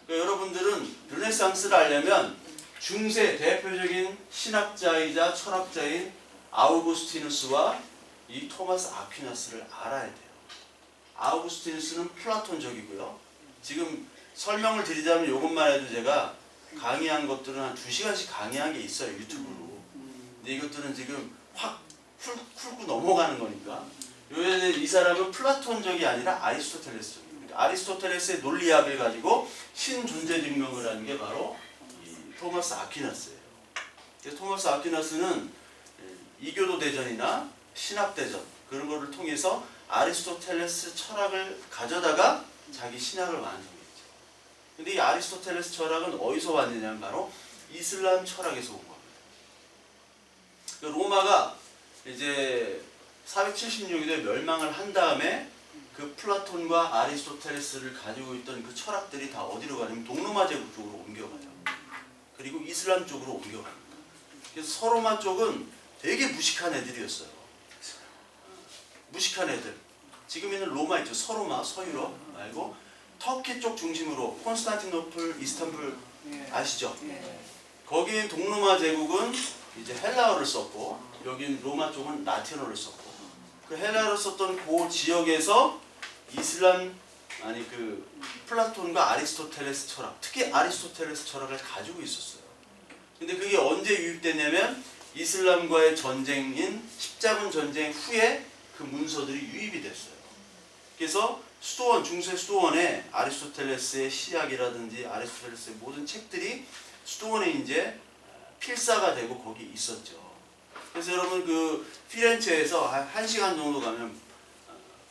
그러니까 여러분들은 르네상스를 알려면 중세 대표적인 신학자이자 철학자인 아우구스티누스와 이 토마스 아퀴나스를 알아야 돼요. 아우구스티누스는 플라톤적이고요. 지금 설명을 드리자면 이것만 해도 제가 강의한 것들은 한 2시간씩 강의한 게 있어요, 유튜브로. 근데 이것들은 지금 확 훑고 넘어가는 거니까. 이 사람은 플라톤적이 아니라 아리스토텔레스적입니다. 아리스토텔레스의 논리학을 가지고 신존재 증명을 하는 게 바로 이 토마스 아퀴나스예요. 그래서 토마스 아퀴나스는 이교도 대전이나 신학 대전 그런 거를 통해서 아리스토텔레스 철학을 가져다가 자기 신학을 완성했죠. 근데 이 아리스토텔레스 철학은 어디서 왔느냐면 바로 이슬람 철학에서 온 겁니다. 로마가 이제 476년에 멸망을 한 다음에 그 플라톤과 아리스토텔레스를 가지고 있던 그 철학들이 다 어디로 가냐면 동로마 제국 쪽으로 옮겨가죠. 그리고 이슬람 쪽으로 옮겨갑니다. 그래서 서로마 쪽은 되게 무식한 애들이었어요. 무식한 애들. 지금 있는 로마 있죠. 서로마, 서유럽 말고 터키 쪽 중심으로 콘스탄티노플, 이스탄불 아시죠? 거기 동로마 제국은 이제 헬라어를 썼고, 여긴 로마 쪽은 라틴어를 썼고, 그 헬라어를 썼던 그 지역에서 이슬람 아니 그 플라톤과 아리스토텔레스 철학, 특히 아리스토텔레스 철학을 가지고 있었어요. 근데 그게 언제 유입됐냐면 이슬람과의 전쟁인 십자군 전쟁 후에 그 문서들이 유입이 됐어요. 그래서 수도원, 중세 수도원에 아리스토텔레스의 시약이라든지 아리스토텔레스의 모든 책들이 수도원에 이제 필사가 되고 거기 있었죠. 그래서 여러분 그 피렌체에서 한 시간 정도 가면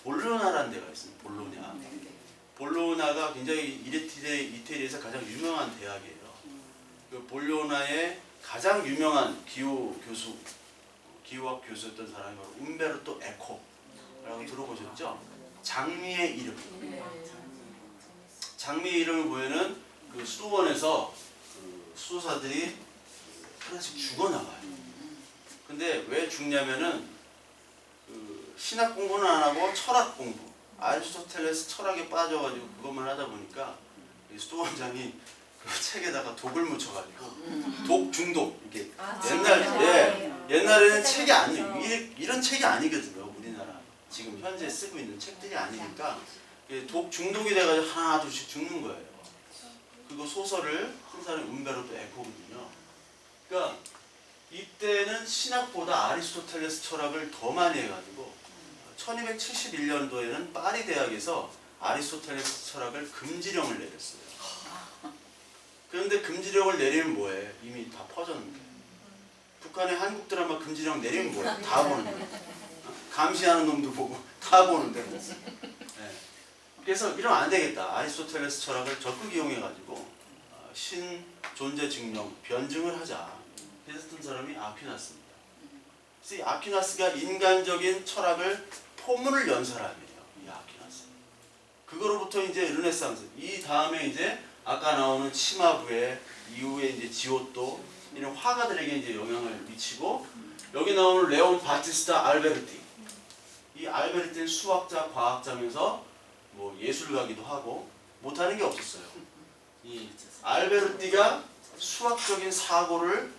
볼로나라는 데가 있습니다. 볼로냐. 볼로나가 굉장히 이태리에서 가장 유명한 대학이에요. 그 볼로나의 가장 유명한 기후학 교수였던 사람이 바로 움베르토 에코라고 들어보셨죠? 장미의 이름. 장미의 이름을 보면은 그 수도원에서 그 수도사들이 하나씩 죽어나가요. 근데 왜 죽냐면은 그 신학 공부는 안 하고 철학 공부, 아리스토텔레스 철학에 빠져가지고 그것만 하다 보니까 이 수도원장이 그 책에다가 독을 묻혀가지고 독 중독 이렇게 옛날에는 책이 이런 책이 아니거든요. 우리나라 지금 현재 쓰고 있는 책들이 아니니까 독 중독이 돼가지고 하나 둘씩 죽는 거예요. 그거 소설을 쓴 사람이 움베르토 에코거든요. 그러니까 이때는 신학보다 아리스토텔레스 철학을 더 많이 해가지고 1271년도에는 파리 대학에서 아리스토텔레스 철학을 금지령을 내렸어요. 그런데 금지령을 내리면 뭐해? 이미 다 퍼졌는데. 북한의 한국 드라마 금지령 내리면 뭐해? 다 보는데. 감시하는 놈도 보고 다 보는데. 네. 그래서 이러면 안 되겠다. 아리스토텔레스 철학을 적극 이용해가지고 신 존재 증명, 변증을 하자. 그랬던 사람이 아퀴나스입니다. 그래서 이 아퀴나스가 인간적인 철학을 포문을 연 사람이에요. 이 아퀴나스. 그거로부터 이제 르네상스. 이 다음에 이제 아까 나오는 치마부에 이후에 이제 지오토 이런 화가들에게 이제 영향을 미치고 여기 나오는 레온 바티스타 알베르티. 이 알베르티는 수학자, 과학자면서 뭐 예술가기도 하고 못하는 게 없었어요. 이 알베르티가 수학적인 사고를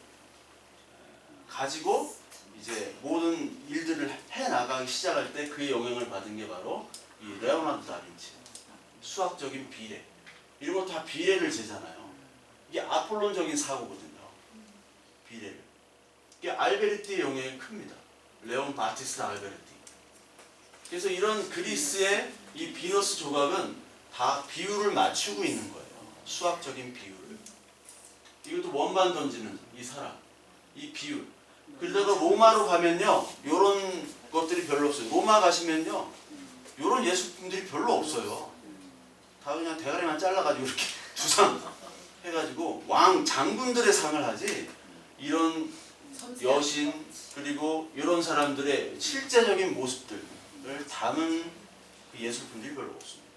가지고 이제 모든 일들을 해 나가기 시작할 때 그의 영향을 받은 게 바로 이 레오나르도 다빈치. 수학적인 비례. 이런 거 다 비례를 재잖아요. 이게 아폴론적인 사고거든요. 비례를. 이게 알베르티의 영향이 큽니다. 레온 바티스타 알베르티. 그래서 이런 그리스의 이 비너스 조각은 다 비율을 맞추고 있는 거예요. 수학적인 비율을. 이것도 원반 던지는 이 사람. 이 비율. 그러다가 로마로 가면요. 요런 것들이 별로 없어요. 로마 가시면요. 요런 예술품들이 별로 없어요. 다 그냥 대가리만 잘라가지고 이렇게 두상 해가지고 왕 장군들의 상을 하지 이런 여신 그리고 이런 사람들의 실제적인 모습들을 담은 그 예술품들이 별로 없습니다.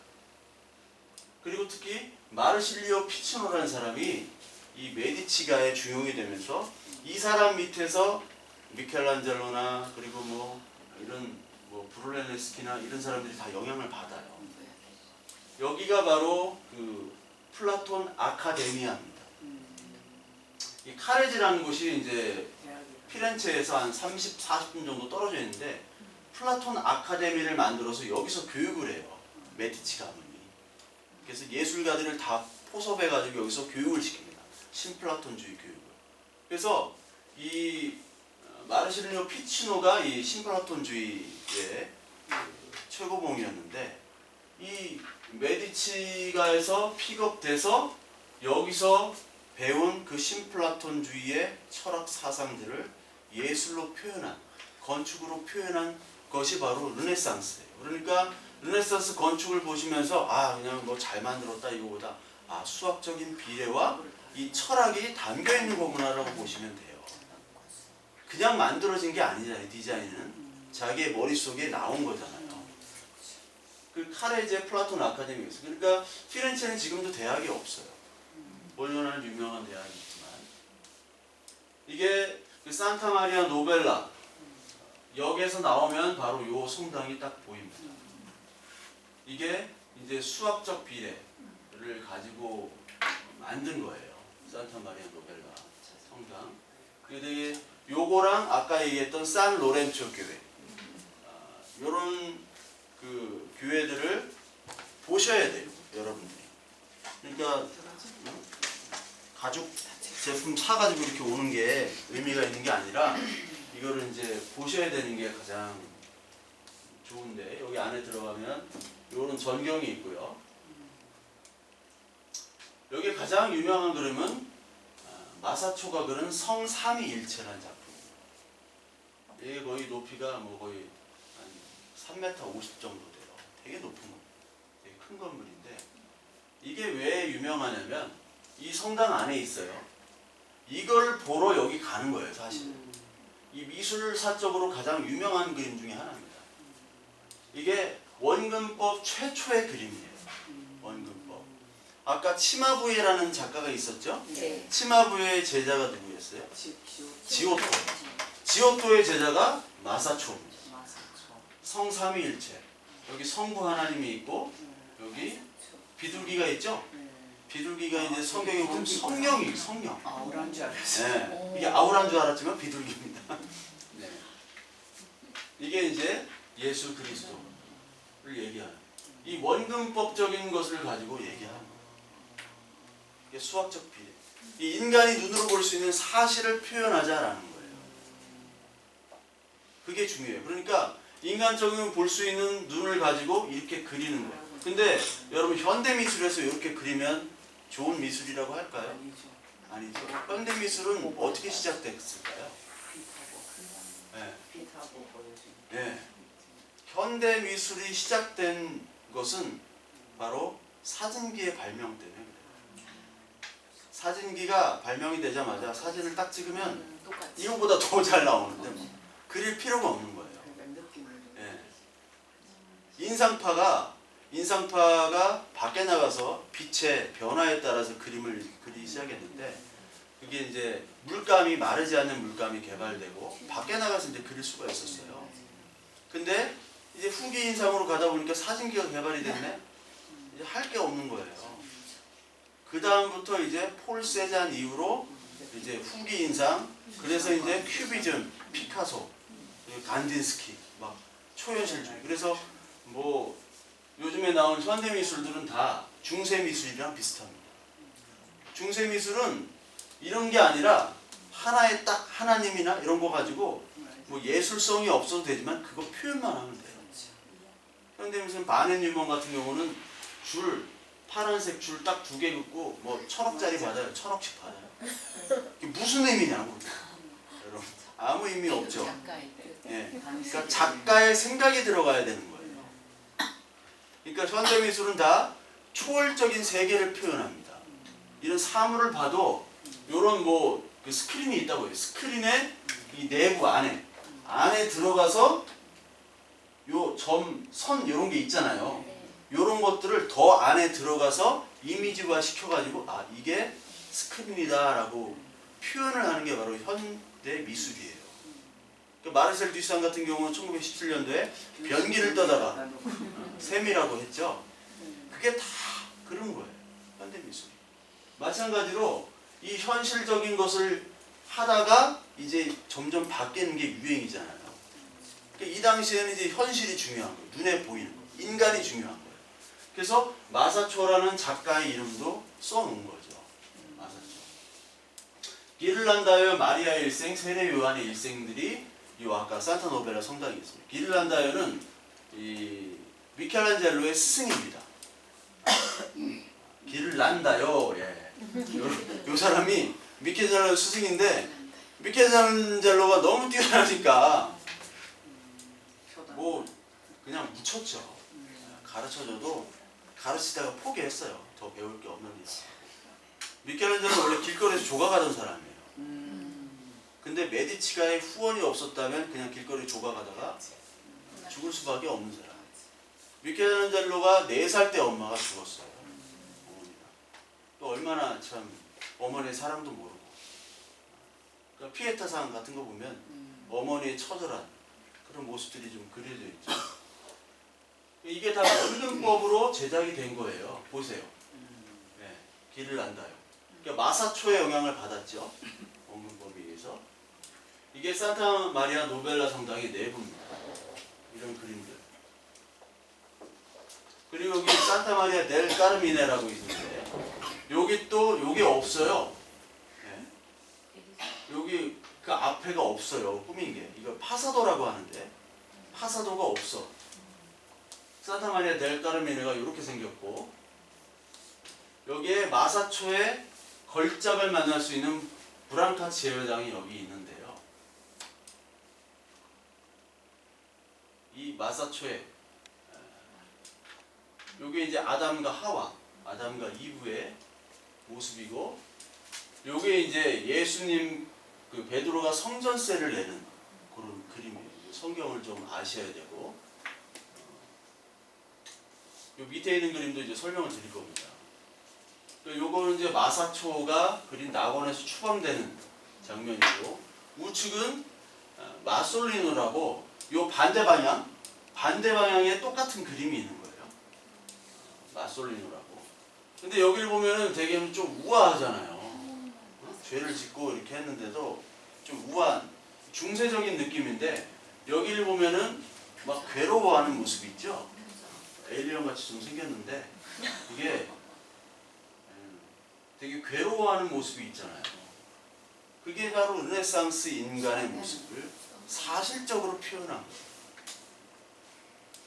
그리고 특히 마르실리오 피치노라는 사람이 이 메디치가의 중용이 되면서 이 사람 밑에서 미켈란젤로나 그리고 뭐 이런 뭐 브룰레네스키나 이런 사람들이 다 영향을 받아요. 여기가 바로 그 플라톤 아카데미아입니다. 이 카레지라는 곳이 이제 피렌체에서 한 30, 40분 정도 떨어져 있는데 플라톤 아카데미를 만들어서 여기서 교육을 해요. 메디치 가문이. 그래서 예술가들을 다 포섭해가지고 여기서 교육을 시킵니다. 신플라톤주의 교육을. 그래서 이 마르실리오 피치노가 이 신플라톤주의의 최고봉이었는데 이 메디치가에서 픽업돼서 여기서 배운 그 신플라톤주의의 철학 사상들을 예술로 표현한, 건축으로 표현한 것이 바로 르네상스예요. 그러니까 르네상스 건축을 보시면서 그냥 뭐 잘 만들었다 이거보다 수학적인 비례와 이 철학이 담겨 있는 거구나라고 보시면 돼요. 그냥 만들어진 게 아니잖아요. 디자인은 자기의 머릿속에 나온 거잖아요. 그 카레제 플라톤 아카데미에서. 그러니까 피렌체는 지금도 대학이 없어요. 볼로나는 유명한 대학이 있지만 이게 그 산타 마리아 노벨라 역에서 나오면 바로 요 성당이 딱 보입니다. 이게 이제 수학적 비례를 가지고 만든 거예요. 산타 마리아 노벨라 성당. 그게 요거랑 아까 얘기했던 산 로렌초 교회 요런 그 교회들을 보셔야 돼요, 여러분들이. 그러니까 가죽 제품 사가지고 이렇게 오는 게 의미가 있는 게 아니라 이거를 이제 보셔야 되는 게 가장 좋은데, 여기 안에 들어가면 요런 전경이 있고요. 여기 가장 유명한 그림은 마사초가 그린 성삼위일체라는 작품이에요. 이게 거의 높이가 뭐 거의 한 3m 50 정도 돼요. 되게 높은 거, 되게 큰 건물인데, 이게 왜 유명하냐면 이 성당 안에 있어요. 이걸 보러 여기 가는 거예요, 사실은. 이 미술사적으로 가장 유명한 그림 중에 하나입니다. 이게 원근법 최초의 그림이에요. 원근법. 아까 치마부에라는 작가가 있었죠? 네. 치마부의 제자가 누구였어요? 지오토. 지오토의 제자가 마사초입니다. 성삼위일체. 여기 성부 하나님이 있고 여기 비둘기가 있죠? 비둘기가 이제 성경에 보면 성령이 성령. 아우란 줄 알았어요. 네. 이게 아우란 줄 알았지만 비둘기입니다. 네. 이게 이제 예수 그리스도를 얘기하는, 이 원근법적인 것을 가지고 얘기하는 거예요. 이게 수학적 비례. 이 인간이 눈으로 볼 수 있는 사실을 표현하자라는 거예요. 그게 중요해요. 그러니까 인간적인 볼 수 있는 눈을 가지고 이렇게 그리는 거예요. 근데 여러분 현대 미술에서 이렇게 그리면 좋은 미술이라고 할까요? 아니죠. 현대 미술은 어떻게 시작됐을까요? 네. 네. 현대 미술이 시작된 것은 바로 사진기의 발명 때문에 그래요. 사진기가 발명이 되자마자 사진을 딱 찍으면 이거보다 더 잘 나오는데 뭐 그릴 필요가 없는 거예요. 네. 인상파가 밖에 나가서 빛의 변화에 따라서 그림을 그리기 시작했는데, 그게 이제 물감이 마르지 않는 물감이 개발되고 밖에 나가서 이제 그릴 수가 있었어요. 근데 이제 후기 인상으로 가다 보니까 사진기가 개발이 됐네. 이제 할 게 없는 거예요. 그 다음부터 이제 폴 세잔 이후로 이제 후기 인상, 그래서 이제 큐비즘, 피카소, 간딘스키, 막 초현실주의. 그래서 뭐 요즘에 나온 현대 미술들은 다 중세 미술이랑 비슷합니다. 중세 미술은 이런 게 아니라 하나의 딱 하나님이나 이런 거 가지고 뭐 예술성이 없어도 되지만 그거 표현만 하면 돼요. 현대 미술은 바넨 유먼 같은 경우는 파란색 줄 딱 2개 긋고 뭐 1,000억짜리 받아요. 1,000억씩 받아요. 이게 무슨 의미냐고. 여러분 아무 의미 없죠. 예. 그러니까 작가의 생각이 들어가야 되는 거예요. 그러니까 현대 미술은 다 초월적인 세계를 표현합니다. 이런 사물을 봐도 이런 뭐 그 스크린이 있다고 해요. 스크린의 이 내부 안에 들어가서 요 점, 선 이런 게 있잖아요. 이런 것들을 더 안에 들어가서 이미지화 시켜가지고 아 이게 스크린이다라고 표현을 하는 게 바로 현대 미술이에요. 그러니까 마르셀 듀상 같은 경우는 1917년도에 변기를 떠다가 셈이라고 했죠. 그게 다 그런 거예요. 현대 미술이. 마찬가지로 이 현실적인 것을 하다가 이제 점점 바뀌는 게 유행이잖아요. 그러니까 이 당시에는 이제 현실이 중요한 거예요. 눈에 보이는 거. 인간이 중요한 거예요. 그래서 마사초라는 작가의 이름도 써놓은 거죠. 마사초. 기를란다요, 마리아 일생, 세례 요한의 일생들이 이 아까 산타노벨라 성당에 있습니다. 기를란다요는 이 미켈란젤로의 스승입니다. 기를란다요. 예. 요 사람이 미켈란젤로 스승인데 미켈란젤로가 너무 뛰어나니까 뭐 그냥 묻혔죠. 가르쳐줘도 가르치다가 포기했어요. 더 배울 게 없느니라. 미켈란젤로는 원래 길거리에서 조각하던 사람이에요. 근데 메디치가의 후원이 없었다면 그냥 길거리 조각하다가 죽을 수밖에 없는 사람. 미켈란젤로가 4살 때 엄마가 죽었어요. 어머니가. 또 얼마나 참 어머니의 사랑도 모르고. 그러니까 피에타상 같은 거 보면 어머니의 처절한 그런 모습들이 좀 그려져 있죠. 이게 다 원근법으로 제작이 된 거예요. 보세요. 네, 기를란다요. 그러니까 마사초의 영향을 받았죠. 원근법에 의해서. 이게 산타 마리아 노벨라 성당의 내부입니다. 이런 그림들. 그리고 여기 산타 마리아 델 까르미네라고 있는데 여기 또 요게 없어요. 네. 그 앞에가 없어요. 꾸민 게. 이거 파사도라고 하는데 파사도가 없어. 산타마리아 델 카르메네가 이렇게 생겼고 여기에 마사초의 걸작을 만날 수 있는 브랑카 제회장이 여기 있는데요. 이 마사초에 요게 이제 아담과 하와, 아담과 이브의 모습이고 요게 이제 예수님 그 베드로가 성전세를 내는 그런 그림이에요. 성경을 좀 아셔야 되고 요 밑에 있는 그림도 이제 설명을 드릴 겁니다. 요거는 이제 마사초가 그린 낙원에서 추방되는 장면이고 우측은 마솔리노라고 요 반대 방향에 똑같은 그림이 있는 거예요. 마솔리노라고. 근데 여기를 보면은 되게 좀 우아하잖아요. 죄를 짓고 이렇게 했는데도 좀 우아한 중세적인 느낌인데 여기를 보면은 막 괴로워하는 모습이 있죠. 에일리언 같이 좀 생겼는데 이게 되게 괴로워하는 모습이 있잖아요. 그게 바로 르네상스 인간의 모습을 사실적으로 표현한 거예요.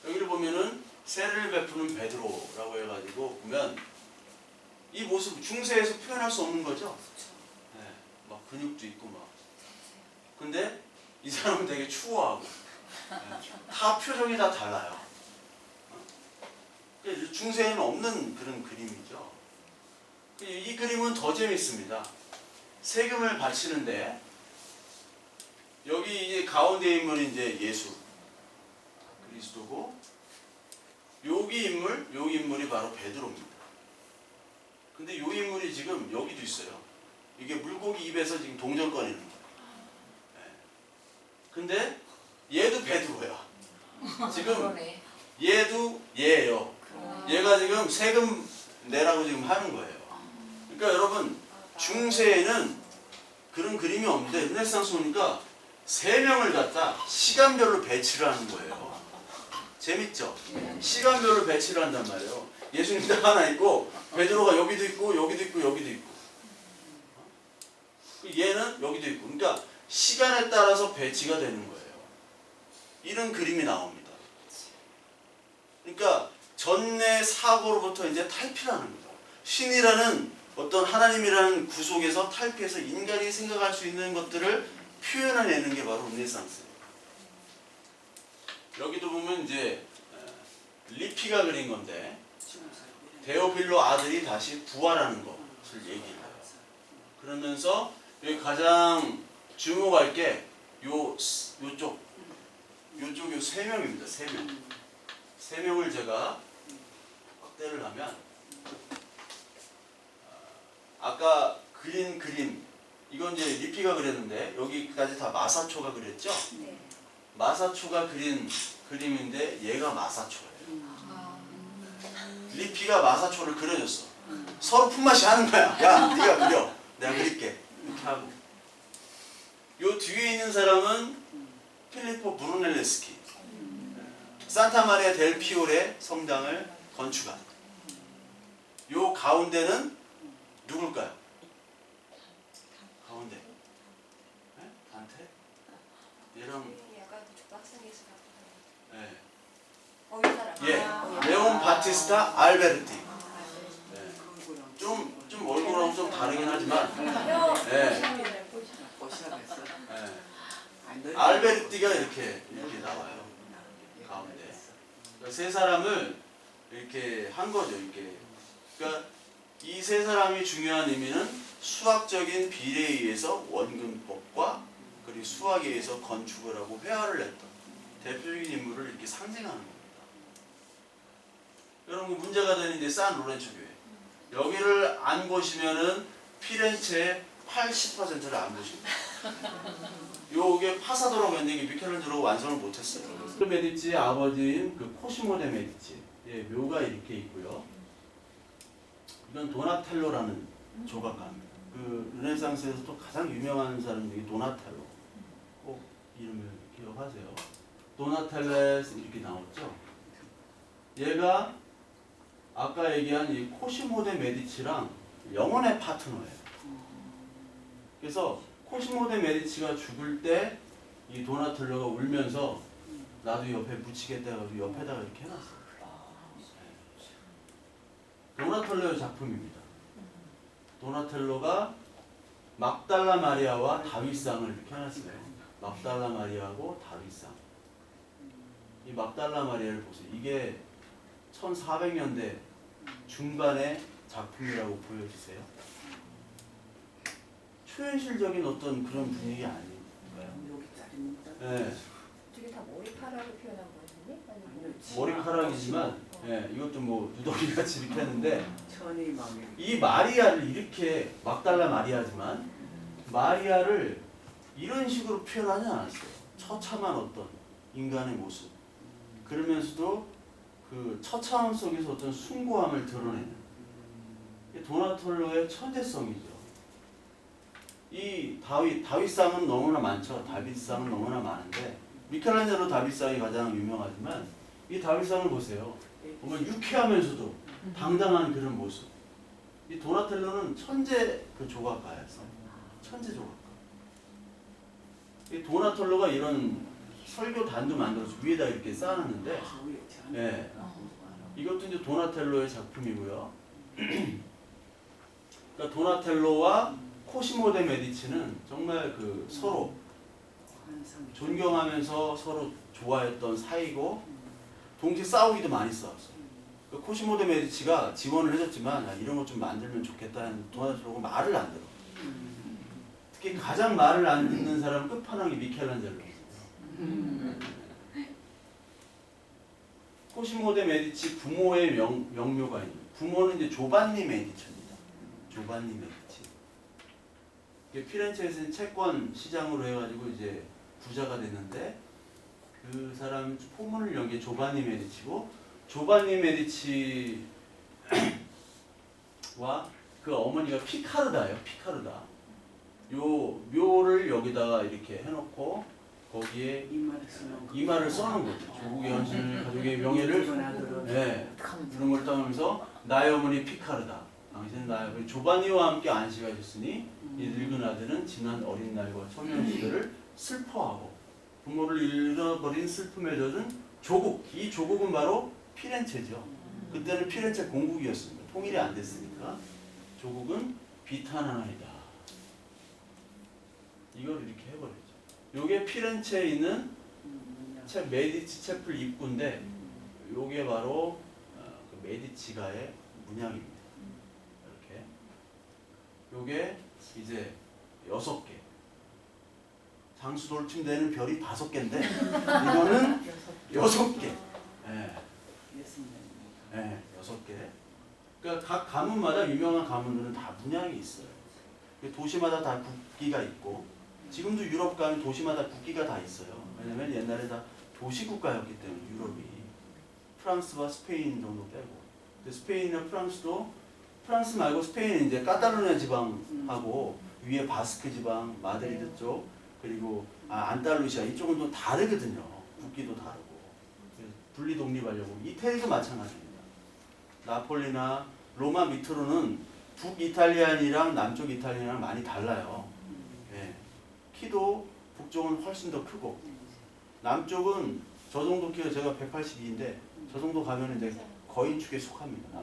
여기를 보면은 세를 베푸는 베드로라고 해가지고 보면 이 모습 중세에서 표현할 수 없는 거죠. 네, 막 근육도 있고 막. 근데 이 사람은 되게 추워하고 다 표정이 다 달라요. 중세에는 없는 그런 그림이죠. 이 그림은 더 재밌습니다. 세금을 바치는데 여기 이제 가운데 인물이 이제 예수 그리스도고 여기 인물이 바로 베드로입니다. 근데 이 인물이 지금 여기도 있어요. 이게 물고기 입에서 지금 동전거리는 거예요. 네. 근데 얘도 베드로야. 지금 얘도 얘예요. 얘가 지금 세금 내라고 지금 하는 거예요. 그러니까 여러분 중세에는 그런 그림이 없는데 르네상스 오니까 세 명을 갖다 시간별로 배치를 하는 거예요. 재밌죠? 시간별로 배치를 한단 말이에요. 예수님도 하나 있고 베드로가 여기도 있고 여기도 있고 여기도 있고 얘는 여기도 있고 그러니까 시간에 따라서 배치가 되는 거예요. 이런 그림이 나옵니다. 그러니까 전내 사고로부터 이제 탈피라는 거죠. 신이라는 어떤 하나님이라는 구속에서 탈피해서 인간이 생각할 수 있는 것들을 표현해내는 게 바로 르네상스예요. 여기도 보면 이제 리피가 그린 건데 데오빌로 아들이 다시 부활하는 것을 얘기해요. 그러면서 여기 가장 주목할 게 요쪽 요 세 명입니다. 세 명. 세 명을 제가 확대를 하면 아까 그린 그림 이건 이제 리피가 그렸는데 여기까지 다 마사초가 그렸죠? 네. 마사초가 그린 그림인데 얘가 마사초예요. 리피가 마사초를 그려줬어. 서로 품맛이 하는 거야. 야, 네가 그려. 내가 그릴게. 이렇게 하고. 요 뒤에 있는 사람은 필리포 브루넬레스키. 산타마리아 델 피오레 성당을 건축한. 요 가운데는 누굴까요? 가운데. 네? 단테? 얘랑 약간 조각상에서 네. 이 사람. 예, 레온 바티스타 알베르티. 네. 좀 얼굴하고 좀 다르긴 하지만, 네. 네. 알베르티가 이렇게 나와요. 가운데. 그러니까 세 사람을 이렇게 한 거죠. 이렇게. 그러니까 이 세 사람이 중요한 의미는 수학적인 비례에 의해서 원근법과 그리고 수학에 의해서 건축을 하고 회화를 냈던 대표적인 인물을 이렇게 상징하는 겁니다. 여러분 문제가 되는 이제 산 로렌초 교회. 여기를 안 보시면은 피렌체의 80%를 안 보십니다. 요게 파사도라고 했는데 이게 미켈란젤로가 완성을 못했어요. 메디치의 아버지인 그 코시모 데 메디치의 묘가 이렇게 있고요. 이건 도나텔로라는 조각가입니다. 그 르네상스에서 또 가장 유명한 사람 중에 도나텔로. 꼭 이름을 기억하세요. 도나텔레스 이렇게 나왔죠. 얘가 아까 얘기한 이 코시모 데 메디치랑 영혼의 파트너예요. 그래서 코시모 데 메디치가 죽을 때 이 도나텔로가 울면서 나도 옆에 묻히겠다 해가지고 옆에다가 이렇게 해놨어요. 도나텔로의 작품입니다. 도나텔로가 막달라 마리아와 다윗상을 이렇게 해놨어요. 막달라 마리아하고 다윗상. 이 막달라 마리아를 보세요. 이게 1400년대 중반의 작품이라고 보여지세요? 초현실적인 어떤 그런 분위기 아닌가요? 여기짜리입니다. 네. 저게 다 머리카락을 표현한 거였니? 아니면 머리카락이지만 이것도 뭐 누더기 같이 이렇게 하는데 천이 막 이 마리아를 이렇게 막달라 마리아지만 마리아를 이런 식으로 표현하지 않았어요. 처참한 어떤 인간의 모습. 그러면서도 그 처참함 속에서 어떤 숭고함을 드러내는 도나텔로의 천재성이죠. 이 다윗상은 너무나 많죠. 다윗상은 너무나 많은데 미켈란젤로 다윗상이 가장 유명하지만 이 다윗상을 보세요. 정말 유쾌하면서도 당당한 그런 모습. 이 도나텔로는 천재 그 조각가였어요. 천재 조각가. 이 도나텔로가 이런 설교단도 만들어서 위에다 이렇게 쌓아놨는데 네. 이것도 이제 도나텔로의 작품이고요. 그러니까 도나텔로와 코시모 데 메디치는 정말 그 서로 존경하면서 서로 좋아했던 사이고 동시에 싸우기도 많이 싸웠어요. 그 코시모 데 메디치가 지원을 해줬지만 야, 이런 것 좀 만들면 좋겠다 하는 도나텔로가 말을 안 들어. 특히 가장 말을 안 듣는 사람은 끝판왕이 미켈란젤로예요. 코시모 데 메디치 부모의 명묘가 있는 부모는 이제 조반니 메디치입니다. 조반니 메디치. 피렌체에서는 채권 시장으로 해가지고 이제 부자가 됐는데 그 사람 포문을 연 게 조반니 메디치고 조반니 메디치와 그 어머니가 피카르다예요. 피카르다. 요 묘를 여기다가 이렇게 해놓고 거기에 이마를 써는 거죠. 조국의 헌신을 가족의 명예를 그런 걸 따면서 나의 어머니 피카르다. 당신은 나의 어머니 조반니와 함께 안식하셨으니 이 늙은 아들은 지난 어린 날과 청년 시절을 슬퍼하고 부모를 잃어버린 슬픔에 젖은 조국. 이 조국은 바로 피렌체죠. 그때는 피렌체 공국이었습니다. 통일이 안 됐으니까 조국은 비탄하나이다. 이걸 이렇게 해버리죠. 요게 피렌체에 있는 메디치 채플 입구인데 요게 바로 그 메디치가의 문양입니다. 이렇게 요게 이제 6개 장수 돌침되는 별이 5개인데 이거는 6개. 네. 6개. 그러니까 각 가문마다 유명한 가문들은 다 문양이 있어요. 도시마다 다 국기가 있고 지금도 유럽 가면 도시마다 국기가 다 있어요. 왜냐면 옛날에 다 도시국가였기 때문에 유럽이 프랑스와 스페인 정도 빼고 근데 스페인이나 프랑스도 프랑스 말고 스페인은 이제 카탈루냐 지방하고 위에 바스크 지방, 마드리드 쪽 그리고 안달루시아 이쪽은 또 다르거든요. 국기도 다르고 분리 독립하려고 이태리도 마찬가지입니다. 나폴리나 로마 밑으로는 북이탈리안이랑 남쪽 이탈리안이랑 많이 달라요. 네. 키도 북쪽은 훨씬 더 크고 남쪽은 저 정도 키가 제가 182인데 저 정도 가면 이제 거인축에 속합니다.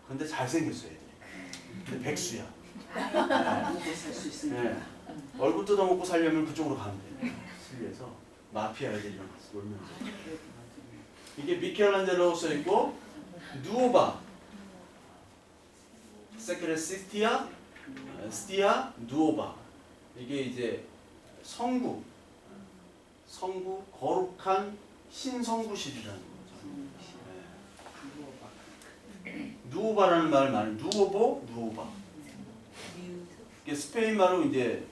근데 잘생겼어요 애들이. 근데 백수야. 네. 얼굴 뜯어먹고 살려면 그쪽으로 가면 돼요. 실리에서 마피아 애들이랑 같이 놀면서 이게 미켈란젤로 써있고 누오바 세크레시스티아 스티아 누오바 이게 이제 성구 거룩한 신성구실이라는 거죠. 네. 누오바라는 말을 많이 누오바 이게 스페인 말로 이제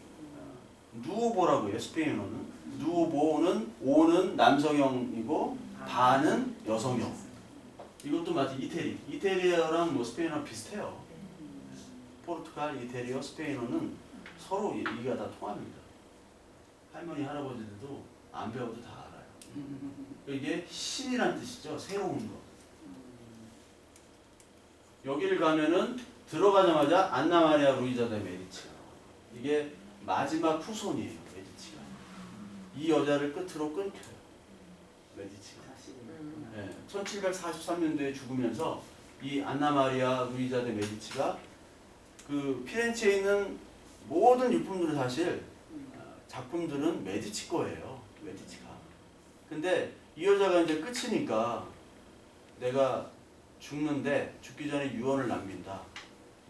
누오보라고 해요. 스페인어는 누오보는 오는 남성형이고 바는 여성형. 이것도 마치 이태리어랑 뭐 스페인어 비슷해요. 포르투갈, 이태리어, 스페인어는 서로 얘기가 다 통합니다. 할머니, 할아버지들도 안 배워도 다 알아요. 이게 신이란 뜻이죠. 새로운 거. 여기를 가면은 들어가자마자 안나 마리아 루이자 데 메디치. 이게 마지막 후손이에요. 메디치가. 이 여자를 끝으로 끊겨요. 메디치가. 네, 1743년도에 죽으면서 이 안나 마리아 루이자 데 메디치가 그 피렌체에 있는 모든 유품들은 사실 작품들은 메디치 거예요. 메디치가. 근데 이 여자가 이제 끝이니까 내가 죽는데 죽기 전에 유언을 남긴다.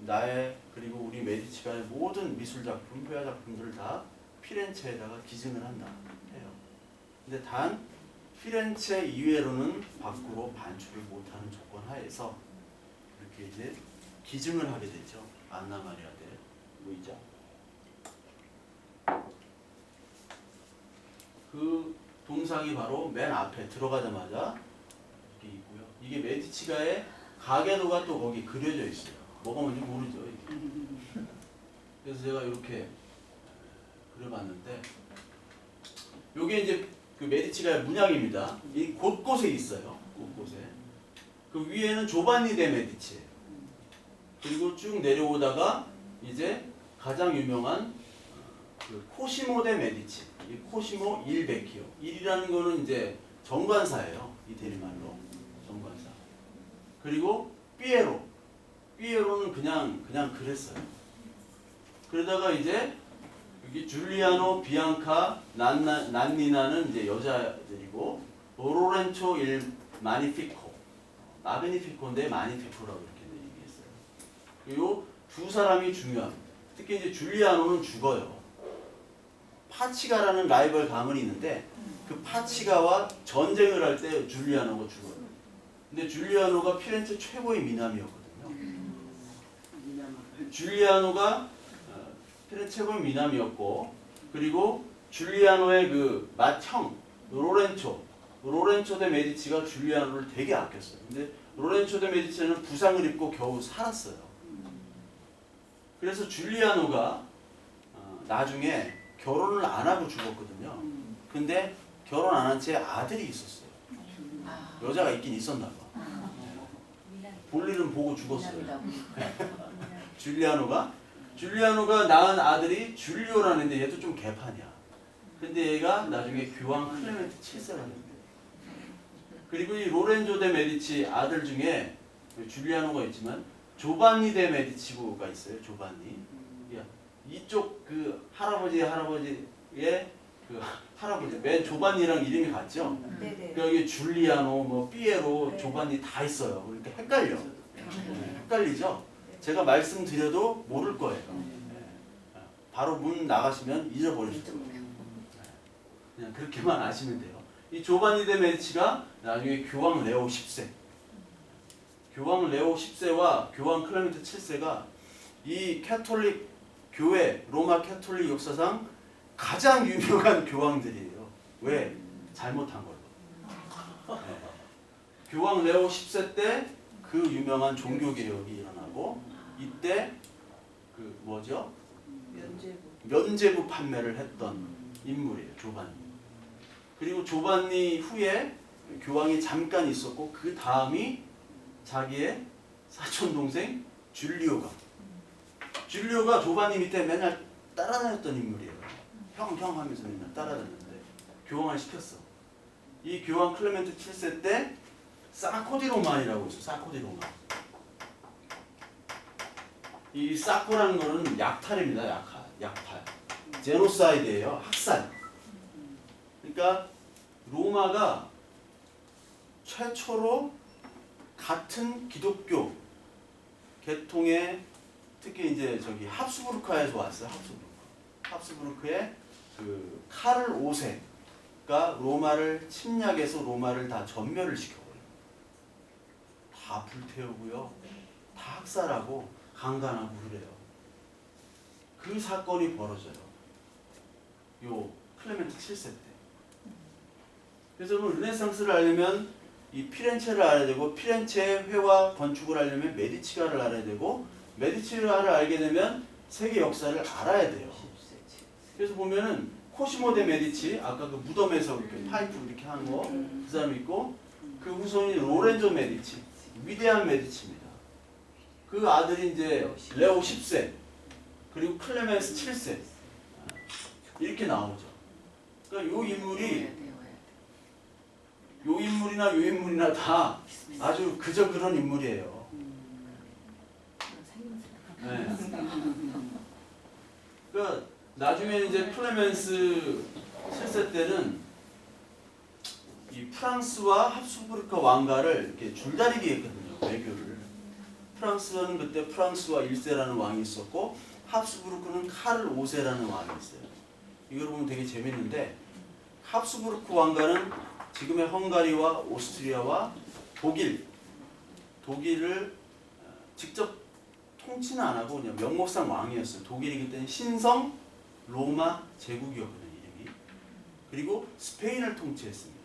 나의 그리고 우리 메디치가의 모든 미술 작품, 회화 작품들을 다 피렌체에다가 기증을 한다 해요. 근데 단 피렌체 이외로는 밖으로 반출을 못하는 조건 하에서 이렇게 이제 기증을 하게 되죠. 안나 마리아 데 루이자. 그 동상이 바로 맨 앞에 들어가자마자 이렇게 있고요. 이게 메디치가의 가계도가 또 거기 그려져 있어요. 뭐가 뭔지 모르죠. 이게. 그래서 제가 이렇게 그려봤는데, 요게 이제 그 메디치가의 문양입니다. 이 곳곳에 있어요. 곳곳에. 그 위에는 조반니 데 메디치예요. 그리고 쭉 내려오다가 이제 가장 유명한 그 코시모 데 메디치. 이 코시모 일 베키오. 일이라는 거는 이제 정관사예요. 이태리 말로 정관사. 그리고 삐에로. 삐에로는 그냥 그랬어요. 그러다가 이제 여기 줄리아노, 비앙카, 난니나는 이제 여자들이고, 로렌초 일 마니피코, 마베니피코인데 마니피코라고 이렇게 얘기했어요. 그리고 두 사람이 중요합니다. 특히 이제 줄리아노는 죽어요. 파치가라는 라이벌 가문이 있는데 그 파치가와 전쟁을 할 때 줄리아노가 죽어요. 근데 줄리아노가 피렌체 최고의 미남이었거든요. 줄리아노가 피렌체 최고의 미남이었고, 그리고 줄리아노의 그 맏형 로렌초 데 메디치가 줄리아노를 되게 아꼈어요. 근데 로렌초 데 메디치는 부상을 입고 겨우 살았어요. 그래서 줄리아노가 나중에 결혼을 안 하고 죽었거든요. 근데 결혼 안 한 채 아들이 있었어요. 여자가 있긴 있었나 봐. 볼일은 보고 죽었어요. 줄리아노가 낳은 아들이 줄리오라는데 얘도 좀 개판이야. 근데 얘가 나중에 교황 클레멘트 7세가 됩니다. 그리고 이 로렌조 데 메디치 아들 중에 줄리아노가 있지만 조반니 데 메디치가 있어요. 조반니. 이쪽 그 할아버지의 그 할아버지 맨 조반니랑 이름이 같죠? 네네. 여기 줄리아노, 뭐 삐에로, 조반니 다 있어요. 그러니까 헷갈려. 헷갈리죠? 제가 말씀드려도 모를 거예요. 바로 문 나가시면 잊어버리실 거예요. 그냥 그렇게만 아시면 돼요. 이 조반니 데 메디치가 나중에 교황 레오 10세, 교황 레오 10세와 교황 클레멘트 7세가 이 캐톨릭 교회, 로마 캐톨릭 역사상 가장 유명한 교황들이에요. 왜? 잘못한 걸로. 네. 교황 레오 10세 때 그 유명한 종교개혁이 일어나고, 이때 그 뭐죠? 면제부 판매를 했던 인물이에요. 조반니. 그리고 조반니 후에 교황이 잠깐 있었고, 그 다음이 자기의 사촌동생 줄리오가 조반니 밑에 맨날 따라다녔던 인물이에요. 형 하면서 맨날 따라다녔는데 교황을 시켰어. 이 교황 클레멘트 7세 때 사코 디 로마이라고 있어. 사코 디 로마. 이 사코라는 거는 약탈입니다. 약탈. 제노사이드예요. 학살. 그러니까 로마가 최초로 같은 기독교 계통의, 특히 이제 저기 합스부르크에서 왔어요. 합스부르크의 그 카를 5세가 로마를 침략해서 로마를 다 전멸을 시켜버려요. 다 불태우고요, 다 학살하고 강간하고 그래요. 그 사건이 벌어져요. 요 클레멘트 7세 때. 그래서 르네상스를 알려면 이 피렌체를 알아야 되고, 피렌체의 회화 건축을 알려면 메디치가를 알아야 되고, 메디치가를 알게 되면 세계 역사를 알아야 돼요. 그래서 보면은 코시모 데 메디치, 아까 그 무덤에서 이렇게 파이프 이렇게 하는 거, 그 사람 있고, 그 후손이 로렌조 메디치, 위대한 메디치입니다. 그 아들이 이제 레오 10세. 그리고 클레멘스 7세 이렇게 나오죠. 그러니까 요 인물이나 다 아주 그저 그런 인물이에요. 네. 그러니까 나중에 이제 클레멘스 7세 때는 이 프랑스와 합스부르크 왕가를 이렇게 줄다리기 했거든요. 외교를. 프랑스는 그때 프랑스와 1세라는 왕이 있었고 합스부르크는 카를 5세라는 왕이 있어요. 이걸 보면 되게 재밌는데 합스부르크 왕가는 지금의 헝가리와 오스트리아와 독일을 직접 통치는 안 하고 그냥 명목상 왕이었어요. 독일이기 때문에 신성 로마 제국이었거든요. 이름이. 그리고 스페인을 통치했습니다.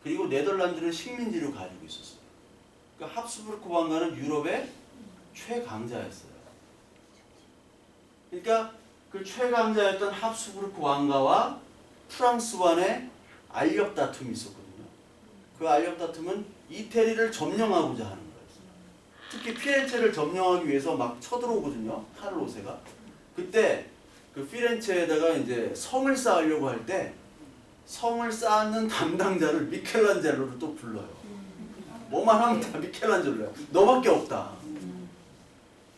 그리고 네덜란드는 식민지를 가지고 있었어요. 그러니까 합스부르크 왕가는 유럽의 최강자였어요. 그러니까 그 최강자였던 합스부르크 왕가와 프랑스와의 알력 다툼이 있었거든요. 그 알력 다툼은 이태리를 점령하고자 하는 거였어요. 특히 피렌체를 점령하기 위해서 막 쳐들어오거든요. 카를 5세가. 그때 그 피렌체에다가 이제 성을 쌓으려고 할 때 성을 쌓는 담당자를 미켈란젤로를 또 불러요. 뭐만 하면 다 미켈란젤로야. 너밖에 없다.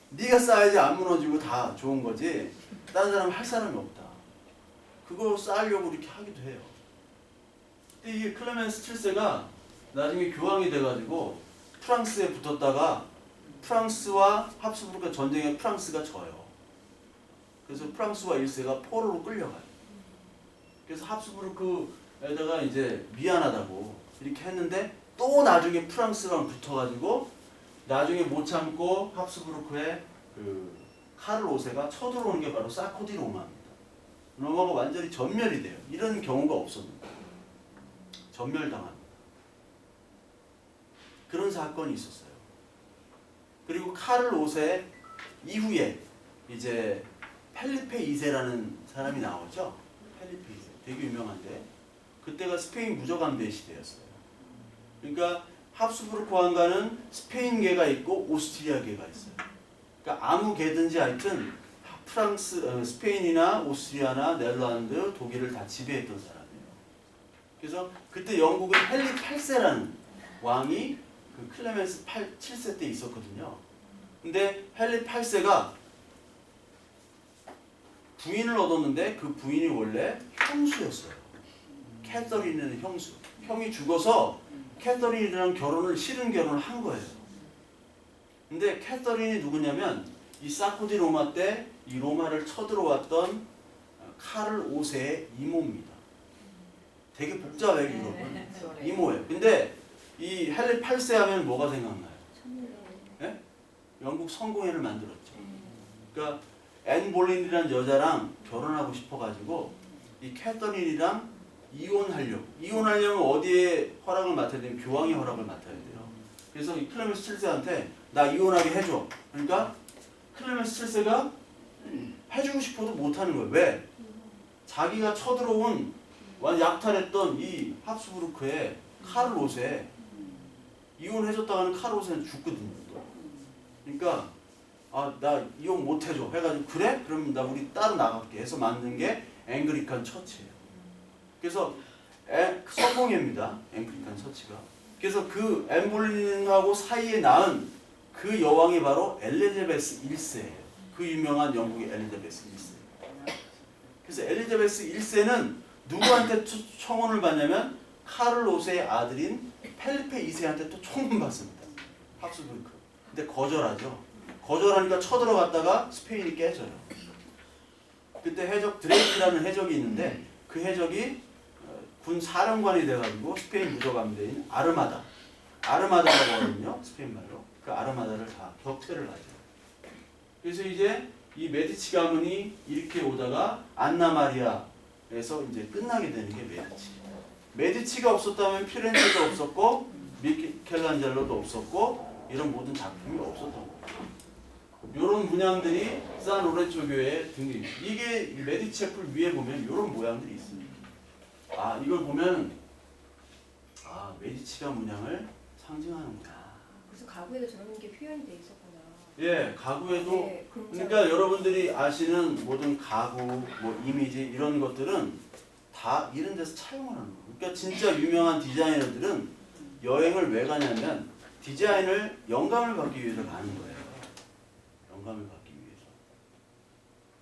네가 쌓아야지 안 무너지고 다 좋은 거지. 다른 사람 할 사람이 없다. 그거 쌓으려고 이렇게 하기도 해요. 근데 이게 클레멘스 7세가 나중에 교황이 돼가지고 프랑스에 붙었다가 프랑스와 합스부르크 전쟁에 프랑스가 져요. 그래서 프랑스와 1세가 포로로 끌려가요. 그래서 합스부르크에다가 이제 미안하다고 이렇게 했는데 또 나중에 프랑스랑 붙어가지고 나중에 못 참고 합스부르크의 그 카를 5세가 쳐들어오는 게 바로 사코디 로마입니다. 로마가 완전히 전멸이 돼요. 이런 경우가 없었는데 전멸당합니다. 그런 사건이 있었어요. 그리고 카를 5세 이후에 이제 펠리페 2세라는 사람이 나오죠. 펠리페 2세 되게 유명한데 그때가 스페인 무적함대 시대였어요. 그러니까 합스부르크 왕가는 스페인계가 있고 오스트리아계가 있어요. 그러니까 아무 계든지 하여튼 스페인이나 오스트리아나 네덜란드, 독일을 다 지배했던 사람이에요. 그래서 그때 영국은 헨리 8세라는 왕이 그 클레멘스 7세 때 있었거든요. 근데 헨리 8세가 부인을 얻었는데 그 부인이 원래 형수였어요. 캐서린이라는 형수. 형이 죽어서 캐서린이랑 싫은 결혼을 한 거예요. 근데 캐서린이 누구냐면 이 사코디 로마 때 이 로마를 쳐들어왔던 카를 5세의 이모입니다. 되게 복잡해요, 유럽은. 이모예요. 근데 이 헨리 8세 하면 뭐가 생각나요? 네? 영국 성공회를 만들었죠. 그러니까 앤 볼린이라는 여자랑 결혼하고 싶어가지고 이 캐서린이랑 이혼하려면 어디에 허락을 맡아야 되면 교황의 허락을 맡아야 돼요. 그래서 이 클레멘스 7세한테 나 이혼하게 해줘. 그러니까 클레멘스 7세가 해주고 싶어도 못하는 거예요. 왜? 자기가 쳐들어온 약탈했던 이 합스부르크의 카를 5세 이혼해줬다가는 카를 5세는 죽거든요. 그러니까 나 이혼 못해줘 해가지고 그래? 그럼 우리 따로 나갈게 해서 만든 게 앵글리칸 처치예요. 그래서 성공회입니다. 앵글리칸 처치가. 그래서 그 엠볼린하고 사이에 낳은 그 여왕이 바로 엘리자베스 1세예요. 그 유명한 영국의 엘리자베스 1세. 그래서 엘리자베스 1세는 누구한테 청혼을 받냐면 카를 5세의 아들인 펠리페 2세한테 또 청혼 받습니다. 합스부르크. 근데 거절하죠. 거절하니까 쳐들어갔다가 스페인이 깨져요. 그때 해적 드레이크라는 해적이 있는데 그 해적이 군 사령관이 돼가지고 스페인 무적함대인 아르마다라고 하거든요. 스페인 말로. 그 아르마다를 다 격퇴를 하죠. 그래서 이제 이 메디치 가문이 이렇게 오다가 안나마리아에서 이제 끝나게 되는 게 메디치. 메디치가 없었다면 피렌체도 없었고 미켈란젤로도 없었고 이런 모든 작품이 없었던 거예요. 이런 문양들이 산 로렌조 교회에 등장해요. 이게 메디치 애플 위에 보면 이런 모양들이 있습니다. 이걸 보면 메디치가 문양을 상징하는구나. 그래서 가구에도 저런 게 표현이 돼 있었구나. 예, 가구에도 네, 그러니까 여러분들이 아시는 모든 가구, 뭐 이미지 이런 것들은 다 이런 데서 차용을 하는 거예요. 그러니까 진짜 유명한 디자이너들은 여행을 왜 가냐면 디자인을 영감을 받기 위해서 가는 거예요. 영감을 받기 위해서.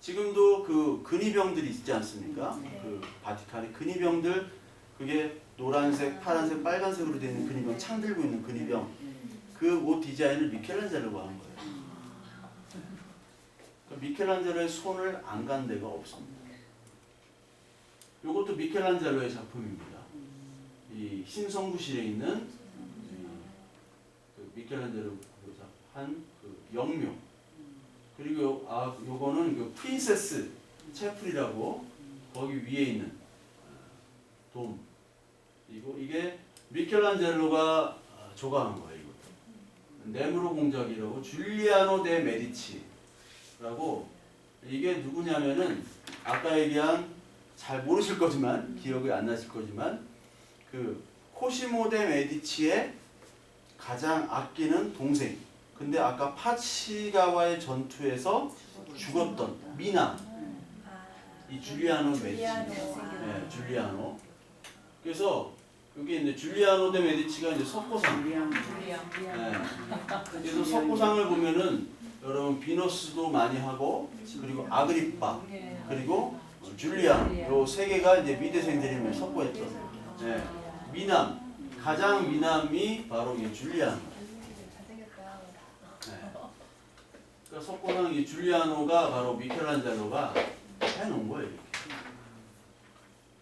지금도 그 근위병들이 있지 않습니까? 네. 그 바티칸의 근위병들 그게 노란색, 파란색, 빨간색으로 되어 있는 근위병, 창 들고 있는 근위병 그 옷 디자인을 미켈란젤로가 한 거예요. 그러니까 미켈란젤로의 손을 안 간 데가 없습니다. 이것도 미켈란젤로의 작품입니다. 이 신성구실에 있는 그 미켈란젤로가 한 그 영묘. 그리고 요거는 그 프린세스 채플이라고 거기 위에 있는 돔. 이게 미켈란젤로가 조각한 거예요. 이것도. 네무로 공작이라고 줄리아노 데 메디치라고 이게 누구냐면은 아까 얘기한 잘 모르실 거지만 기억이 안 나실 거지만 그 코시모 데 메디치의 가장 아끼는 동생. 근데 아까 파치가와의 전투에서 죽었던 미남. 이 줄리아노 메디치. 네, 줄리아노. 그래서 여기 이제 줄리아노 데 메디치가 이제 석고상. 네. 그래서 석고상을 보면은 여러분 비너스도 많이 하고 그리고 아그리파 그리고 줄리아노 요 세 개가 이제 미대생들이 석고했던 네. 미남 가장 미남이 바로 이 줄리아노. 잘생겼다. 네. 그러니까 석고상 이 줄리아노가 바로 미켈란젤로가 해놓은 거예요.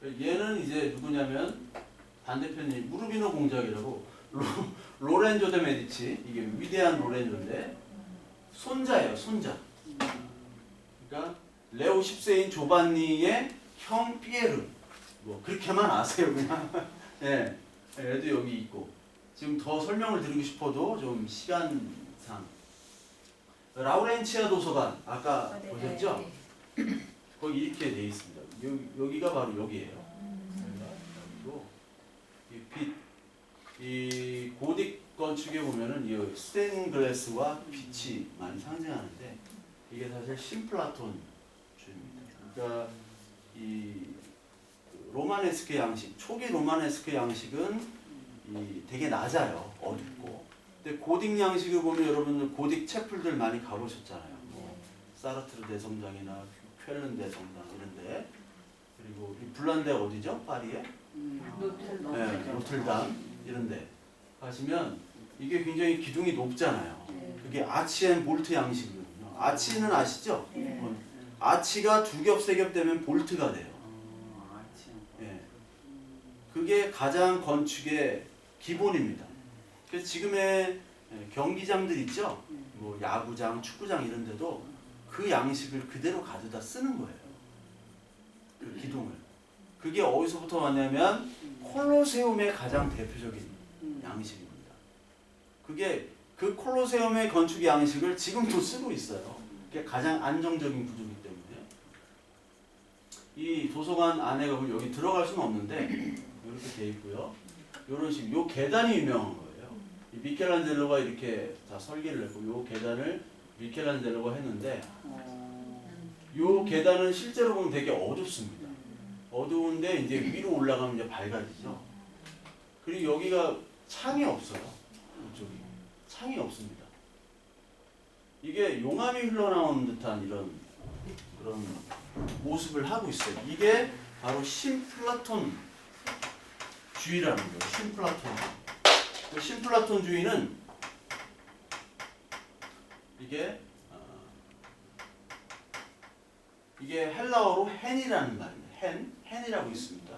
이렇게. 얘는 이제 누구냐면 반대편이 무르비노 공작이라고 로렌조 데 메디치 이게 위대한 로렌조인데 손자예요, 손자. 그러니까 레오 10세인 조반니의 형 피에르. 뭐 그렇게만 아세요, 그냥. 예, 네, 얘도 여기 있고. 지금 더 설명을 드리고 싶어도 좀 시간상. 라우렌치아 도서관 아까 네, 보셨죠? 네. 거기 이렇게 돼 있습니다. 여기가 바로 여기예요. 그리고 이 고딕 건축에 보면은 이 스테인글라스와 빛이 많이 상징하는데 이게 사실 신플라톤주의입니다. 그러니까 이 로마네스크 양식, 초기 로마네스크 양식은 되게 낮아요, 어둡고. 근데 고딕 양식을 보면 여러분들 고딕 채플들 많이 가보셨잖아요. 뭐 사르트르 대성당이나 쾰른 대성당 이런데 그리고 이 불란데 어디죠? 파리에? 네, 노틀담 이런데 가시면 이게 굉장히 기둥이 높잖아요. 그게 아치 앤 볼트 양식이거든요. 아치는 아시죠? 아치가 두 겹, 세 겹 되면 볼트가 돼요. 예. 그게 가장 건축의 기본입니다. 그래서 지금의 경기장들 있죠? 뭐 야구장, 축구장 이런 데도 그 양식을 그대로 가져다 쓰는 거예요. 그 기둥을. 그게 어디서부터 왔냐면 콜로세움의 가장 대표적인 양식입니다. 그게 그 콜로세움의 건축 양식을 지금도 쓰고 있어요. 그게 가장 안정적인 구조이기 때문에. 이 도서관 안에 가면 여기 들어갈 수는 없는데 이렇게 돼 있고요. 이런 식, 요 계단이 유명한 거예요. 이 미켈란젤로가 이렇게 다 설계를 했고, 요 계단을 미켈란젤로가 했는데, 요 계단은 실제로 보면 되게 어둡습니다. 어두운데 이제 위로 올라가면 이제 밝아지죠. 그리고 여기가 창이 없어요. 이쪽이 창이 없습니다. 이게 용암이 흘러나오는 듯한 이런 그런 모습을 하고 있어요. 이게 바로 신플라톤주의라는 거예요. 신플라톤. 그 신플라톤주의는 이게 헬라어로 헨이라는 말입니다. 헨이라고 있습니다.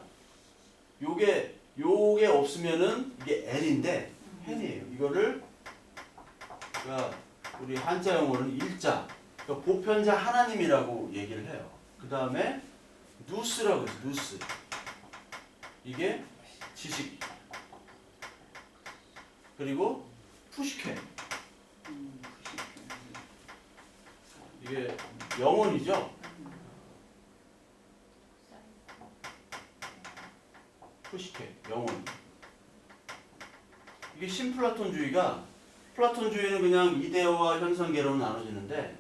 요게 없으면은 이게 N인데 헨이에요. 이거를 그러니까 우리 한자 용어는 일자, 그러니까 보편자 하나님이라고 얘기를 해요. 그 다음에 누스라고 해서 누스. 이게 지식. 그리고 푸시케. 이게 영혼이죠. 푸시케, 영혼. 이게 신플라톤주의가 플라톤주의는 그냥 이데어와 현상계로 나눠지는데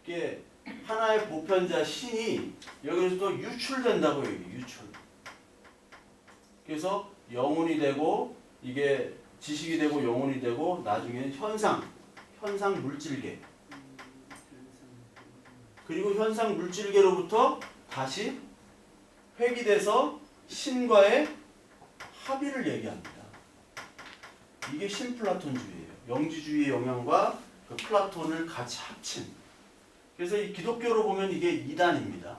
이게 하나의 보편자 신이 여기서 또 유출된다고 얘기해요. 유출. 그래서 영혼이 되고 이게 지식이 되고 영혼이 되고 나중에는 현상 물질계. 그리고 현상 물질계로부터 다시 회귀돼서 신과의 합의를 얘기합니다. 이게 신플라톤주의예요. 영지주의의 영향과 그 플라톤을 같이 합친. 그래서 이 기독교로 보면 이게 이단입니다.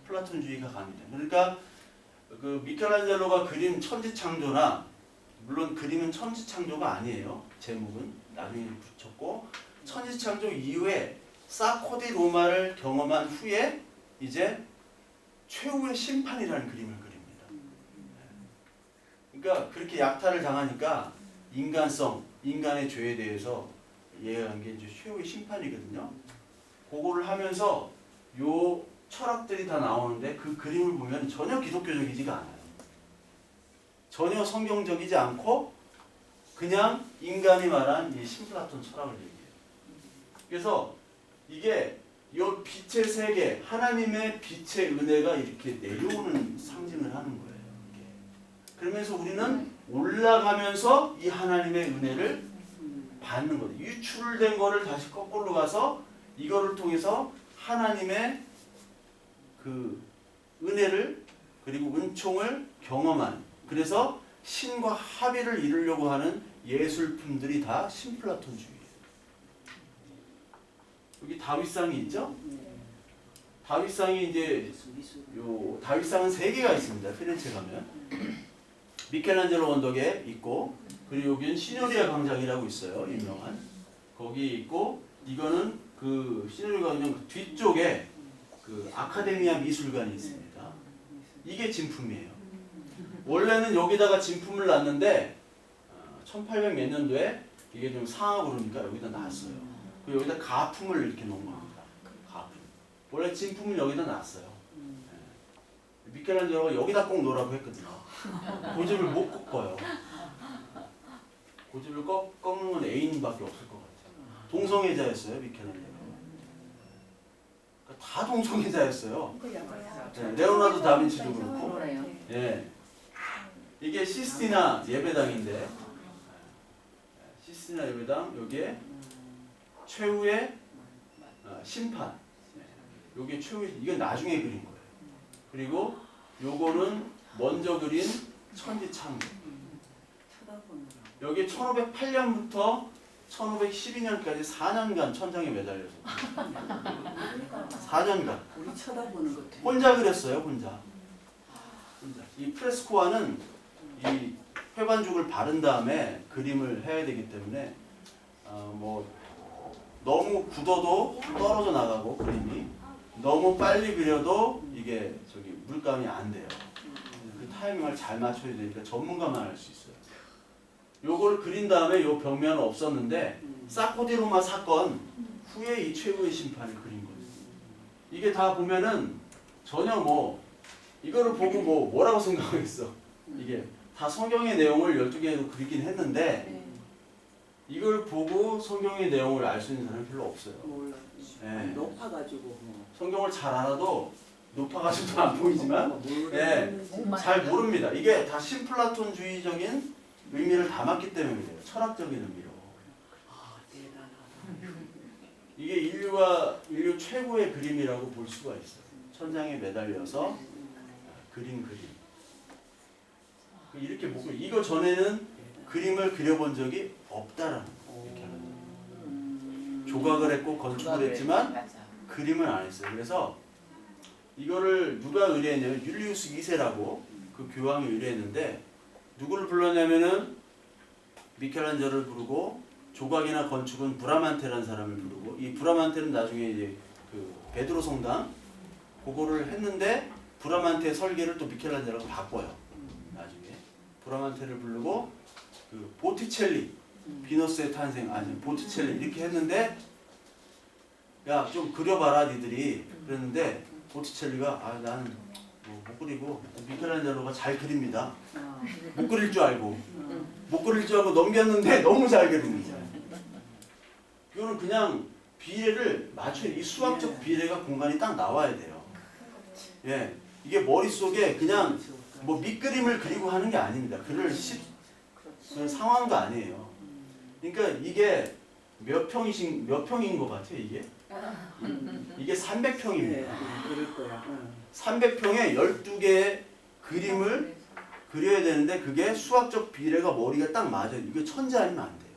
플라톤주의가 가미돼요. 그러니까 그 미켈란젤로가 그린 천지창조나 물론 그림은 천지창조가 아니에요. 제목은 나중에 붙였고 천지창조 이후에 사코디 로마를 경험한 후에 이제 최후의 심판이라는 그림을 그립니다. 그러니까 그렇게 약탈을 당하니까 인간성, 인간의 죄에 대해서 이해한 게 이제 최후의 심판이거든요. 그거를 하면서 요 철학들이 다 나오는데 그 그림을 보면 전혀 기독교적이지가 않아요. 전혀 성경적이지 않고 그냥 인간이 말한 이 신플라톤 철학을 얘기해요. 그래서 이게 이 빛의 세계, 하나님의 빛의 은혜가 이렇게 내려오는 상징을 하는 거예요. 이게. 그러면서 우리는 올라가면서 이 하나님의 은혜를 받는 거예요. 유출된 거를 다시 거꾸로 가서 이거를 통해서 하나님의 그 은혜를 그리고 은총을 경험하는, 그래서 신과 합의를 이루려고 하는 예술품들이 다 신플라톤주의예요. 여기 다윗상이 있죠? 다윗상이 이제 요 다윗상은 3개가 있습니다. 피렌체 가면 미켈란젤로 언덕에 있고, 그리고 여기는 시노리아 광장이라고 있어요. 유명한 거기 있고, 이거는 그 시노리아 광장 그 뒤쪽에 그 아카데미아 미술관이 있습니다. 이게 진품이에요. 원래는 여기다가 진품을 놨는데 1800 몇 년도에 이게 좀 상하고 그러니까 여기다 놨어요. 그리고 여기다 가품을 이렇게 놓은 겁니다. 가품. 원래 진품은 여기다 놨어요. 미켈란젤로가 여기다 꼭 놓으라고 했거든요. 고집을 못 꺾어요. 고집을 꺾는 건 애인밖에 없을 것 같아요. 동성애자였어요, 미켈란젤로. 그러니까 다 동성애자였어요. 레오나르도 다빈치도 그렇고. 예. 이게 시스티나 예배당인데, 시스티나 예배당 여기에 최후의 심판. 요게 최후의, 이건 나중에 그린 거예요. 그리고 요거는 먼저 그린 천지창조. 여기 1508년부터 1512년까지 4년간 천장에 매달려서 4년간 우리 쳐다보는 것 같아. 혼자 그렸어요. 혼자. 이 프레스코화는 이 회관죽을 바른 다음에 그림을 해야 되기 때문에 뭐 너무 굳어도 떨어져 나가고 그림이 너무 빨리 그려도 이게 저기 물감이 안 돼요. 그 타이밍을 잘 맞춰야 되니까 전문가만 할 수 있어요. 요걸 그린 다음에 요 벽면은 없었는데 사코디 로마 사건 후에 이 최후의 심판을 그린 거예요. 이게 다 보면은 전혀 뭐 이거를 보고 뭐라고 생각하겠어. 이게 다 성경의 내용을 12개로 그리긴 했는데 이걸 보고 성경의 내용을 알 수 있는 사람이 별로 없어요. 몰라. 네. 높아가지고. 성경을 잘 알아도 높아가지고 안 보이지만 네, 모르겠는지. 잘 모릅니다. 이게 다 신플라톤주의적인 의미를 담았기 때문에 그래요. 철학적인 의미로. 아, 대단하다. 이게 인류 최고의 그림이라고 볼 수가 있어요. 천장에 매달려서 그린 그림. 이렇게 보고 이거 전에는 그림을 그려본 적이 없다라는 거예요. 이렇게 하면. 조각을 했고 건축을 했지만 그림은 안 했어요. 그래서 이거를 누가 의뢰했냐면 율리우스 2세라고 그 교황이 의뢰했는데 누구를 불렀냐면은 미켈란젤로를 부르고 조각이나 건축은 브라만테라는 사람을 부르고 이 브라만테는 나중에 이제 그 베드로 성당 그거를 했는데 브라만테의 설계를 또 미켈란젤로가 바꿔요. 나중에 브라만테를 부르고 그 보티첼리 비너스의 탄생 아니 보티첼리 이렇게 했는데 야 좀 그려봐라 니들이 그랬는데 보티첼리가 나는 못 그리고 미켈란젤로가 잘 그립니다. 못 그릴 줄 알고 못 그릴 줄 알고 넘겼는데 너무 잘 그리는 거예요. 이거는 그냥 비례를 맞춰. 이 수학적 비례가 공간이 딱 나와야 돼요. 예, 이게 머릿속에 그냥 뭐 밑그림을 그리고 하는 게 아닙니다. 그럴 그런 상황도 아니에요. 그러니까 이게 몇 평인 것 같아요, 이게? 이게 300평입니다. 그럴 거야. 300평에 12개의 그림을 그려야 되는데 그게 수학적 비례가 머리가 딱 맞아요. 이거 천재 아니면 안 돼요.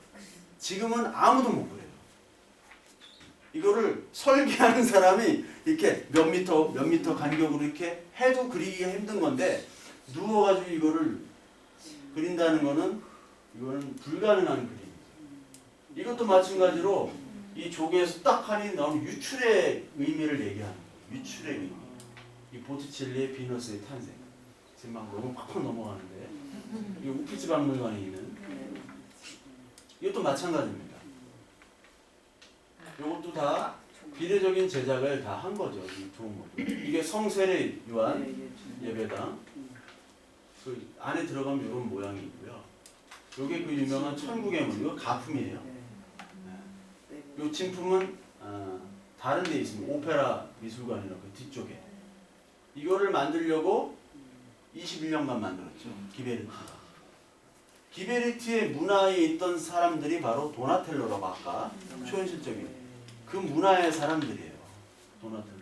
지금은 아무도 못 그려요. 이거를 설계하는 사람이 이렇게 몇 미터 간격으로 이렇게 해도 그리기가 힘든 건데 누워가지고 이거를 그린다는 거는 이거는 불가능한 그림이죠. 이것도 마찬가지로 이 조개에서 딱 하니 나오는 유출의 의미를 얘기하는 거예요. 유출의 의미. 이 보티첼리의 비너스의 탄생. 지금 막 너무 팍팍 넘어가는데 이 우피치 박물관에 있는 이것도 마찬가지입니다. 이것도 다 비례적인 제작을 다 한 거죠. 이 두오모들. 이게 성세례 요한 예배당. 그 안에 들어가면 이런 모양이 있고요. 이게 그 유명한 천국의 문. 이거 가품이에요. 이 진품은 다른 데 있습니다. 오페라 미술관이라고 그 뒤쪽에. 이거를 만들려고 21년간 만들었죠. 기베르티가. 기베르티의 문화에 있던 사람들이 바로 도나텔로라고 아까 초현실적인 그 문화의 사람들이에요. 도나텔로.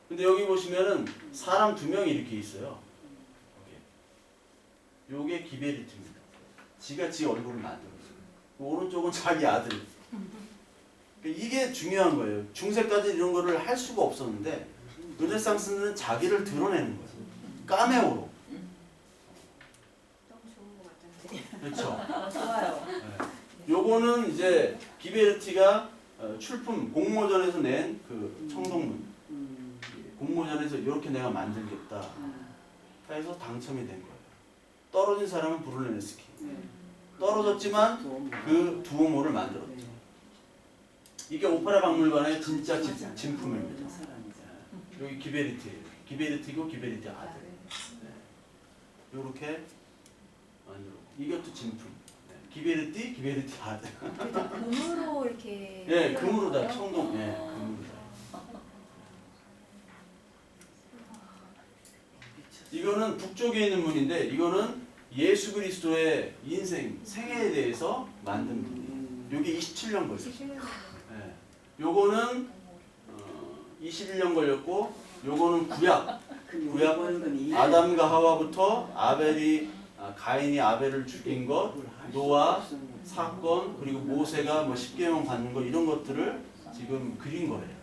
근데 여기 보시면은 사람 2명이 이렇게 있어요. 요게 기베르티입니다. 지가 지 얼굴을 만들었어요. 오른쪽은 자기 아들. 이게 중요한 거예요. 중세까지 이런 거를 할 수가 없었는데 르네상스는 자기를 드러내는 거예요. 까메오로. 너무 좋은 것 같은데. 그렇죠. 좋아요. 네. 요거는 이제 기베르티가 출품 공모전에서 낸 그 청동문. 공모전에서 이렇게 내가 만들겠다 해서 당첨이 된 거예요. 떨어진 사람은 브룰레네스키. 떨어졌지만 그 두오모를 만들었죠. 이게 오페라 박물관의 진짜 진품입니다. 여기 기베르티예요. 기베르티고 기베르티 아들. 이렇게 만들었고 이것도 진품. 기베르티, 기베르티 아들. 금으로 이렇게. 예, 금으로 다 청동. 예, 금으로 다. 이거는 북쪽에 있는 문인데 이거는 예수 그리스도의 인생, 생애에 대해서 만든 문이에요. 이게 27년 걸렸어요. 예. 요거는 21년 걸렸고 요거는 구약. 아담과 하와부터 가인이 아벨을 죽인 것, 노아 사건, 그리고 모세가 뭐 십계명 받는 것 이런 것들을 지금 그린 거예요.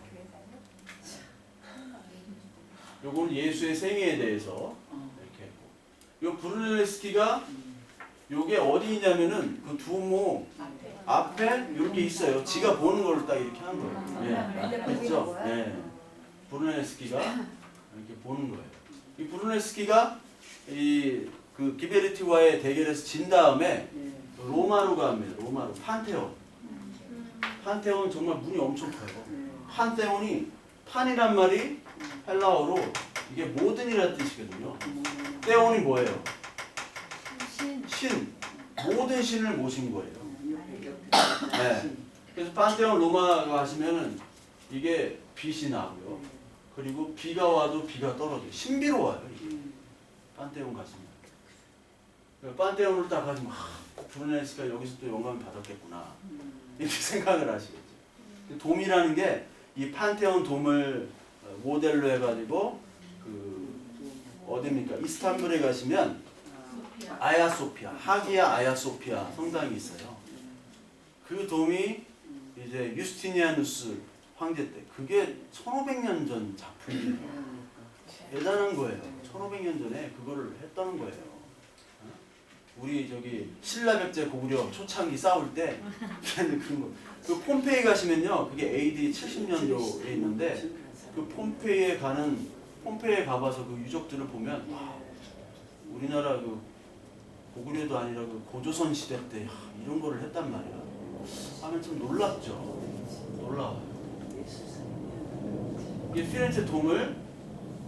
요건 예수의 생애에 대해서 이렇게 했고, 요 브루넬레스키가 요게 어디 있냐면은 그 두오모 앞에 이렇게 있어요. 지가 보는 걸 딱 이렇게 한 거예요. 예, 그렇죠? 예, 브루넬레스키가 이렇게 보는 거예요. 이 브루넬레스키가 이 그 기베르티와의 대결에서 진 다음에 로마로 갑니다. 로마로 판테온. 판테온 정말 문이 엄청 커요. 판테온이 판이란 말이 헬라어로 이게 모든이라는 뜻이거든요. 테온이 뭐예요? 신. 모든 신을 모신 거예요. 네. 그래서 판테온 로마 가시면은 이게 빛이 나고요. 그리고 비가 와도 비가 떨어져요. 신비로워요. 이게. 판테온 가시면. 판테온을 딱 가시면 브루넬스가 여기서 또 영감을 받았겠구나. 이렇게 생각을 하시겠죠. 돔이라는 게 이 판테온 돔을 모델로 해가지고 그 어디입니까? 이스탄불에 가시면 아야소피아, 하기야 아야소피아 성당이 있어요. 그 돔이 이제 유스티니아누스 황제 때 그게 1500년 전 작품이에요. 대단한 거예요. 1500년 전에 그거를 했다는 거예요. 우리 저기 신라백제 고구려 초창기 싸울 때 그런 거. 그 폼페이 가시면요, 그게 AD 70년도에 있는데 그 폼페이에 가봐서 그 유적들을 보면 우리나라 그 고구려도 아니라 그 고조선 시대 때 이런 거를 했단 말이야. 하면 좀 놀랍죠. 놀라워요. 이게 피렌체 돔을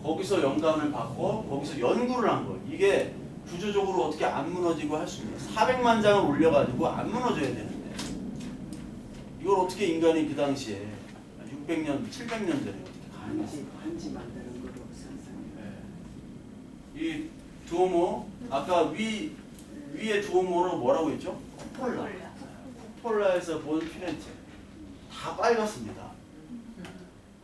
거기서 영감을 받고 거기서 연구를 한 거예요. 이게 구조적으로 어떻게 안 무너지고 할 수 있냐. 400만 장을 올려가지고 안 무너져야 되는데 이걸 어떻게 인간이 그 당시에 600년, 700년 전에 어떻게 가능했어요? 한지 만드는 거로 상상해. 이 두오모 아까 위에 두오모로 뭐라고 했죠? 쿠폴라. 쿠폴라에서 본 피렌체 다 빨갛습니다.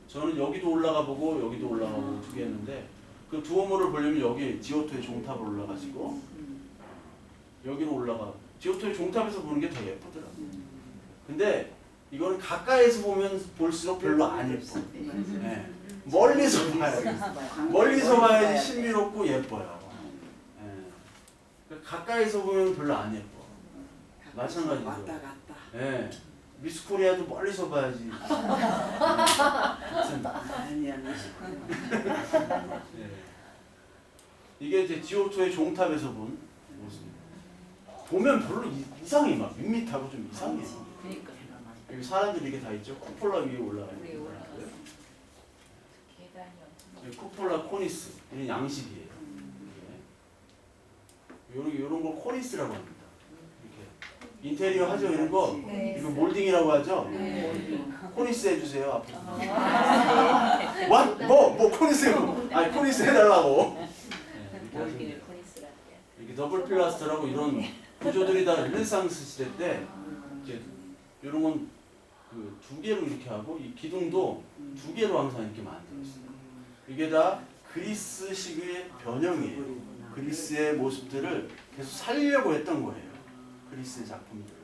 저는 여기도 올라가 보고 여기도 올라가 보고 두 개 했는데 그 두오모를 보려면 여기 지오토의 종탑을 올라가시고 여기로 올라가 지오토의 종탑에서 보는 게 더 예쁘더라고요. 근데 이거는 가까이서 보면 볼수록 별로 안 예뻐. 네. 멀리서 봐요. 멀리서 봐야지 신비롭고 예뻐요. 네. 가까이서 보면 별로 안 예뻐. 마찬가지죠. 왔다 갔다. 네. 미스 코리아도 멀리서 봐야지. 아니야 미식코리아. 네. 이게 이제 지오토의 종탑에서 본 모습입니다. 보면 별로 이상해. 막 밋밋하고 좀 이상해. 그러니까 여기 사람들이 이게 다 있죠. 쿠폴라 위에 올라가 위에 있는 올라가서. 거고요. 계단이 엄청 여기 쿠폴라 코니스 이런 양식이에요. 이런 걸 코니스라고 합니다. 이렇게 인테리어 하죠 이런 거. 네. 이거 몰딩이라고 하죠. 네. 코니스 해주세요 앞으로. 뭐 코니스 아니 코니스 해달라고. 네, 이렇게 하시면 돼요. 여기는 코니스라고요. 이렇게 더블 필라스터라고 이런 구조들이 다 르네상스 시대 때 이제 이런 건 그 두 개로 이렇게 하고 이 기둥도 두 개로 항상 이렇게 만들어 있어요. 이게 다 그리스식의 변형이에요. 그리스의 모습들을 계속 살리려고 했던 거예요. 그리스의 작품들.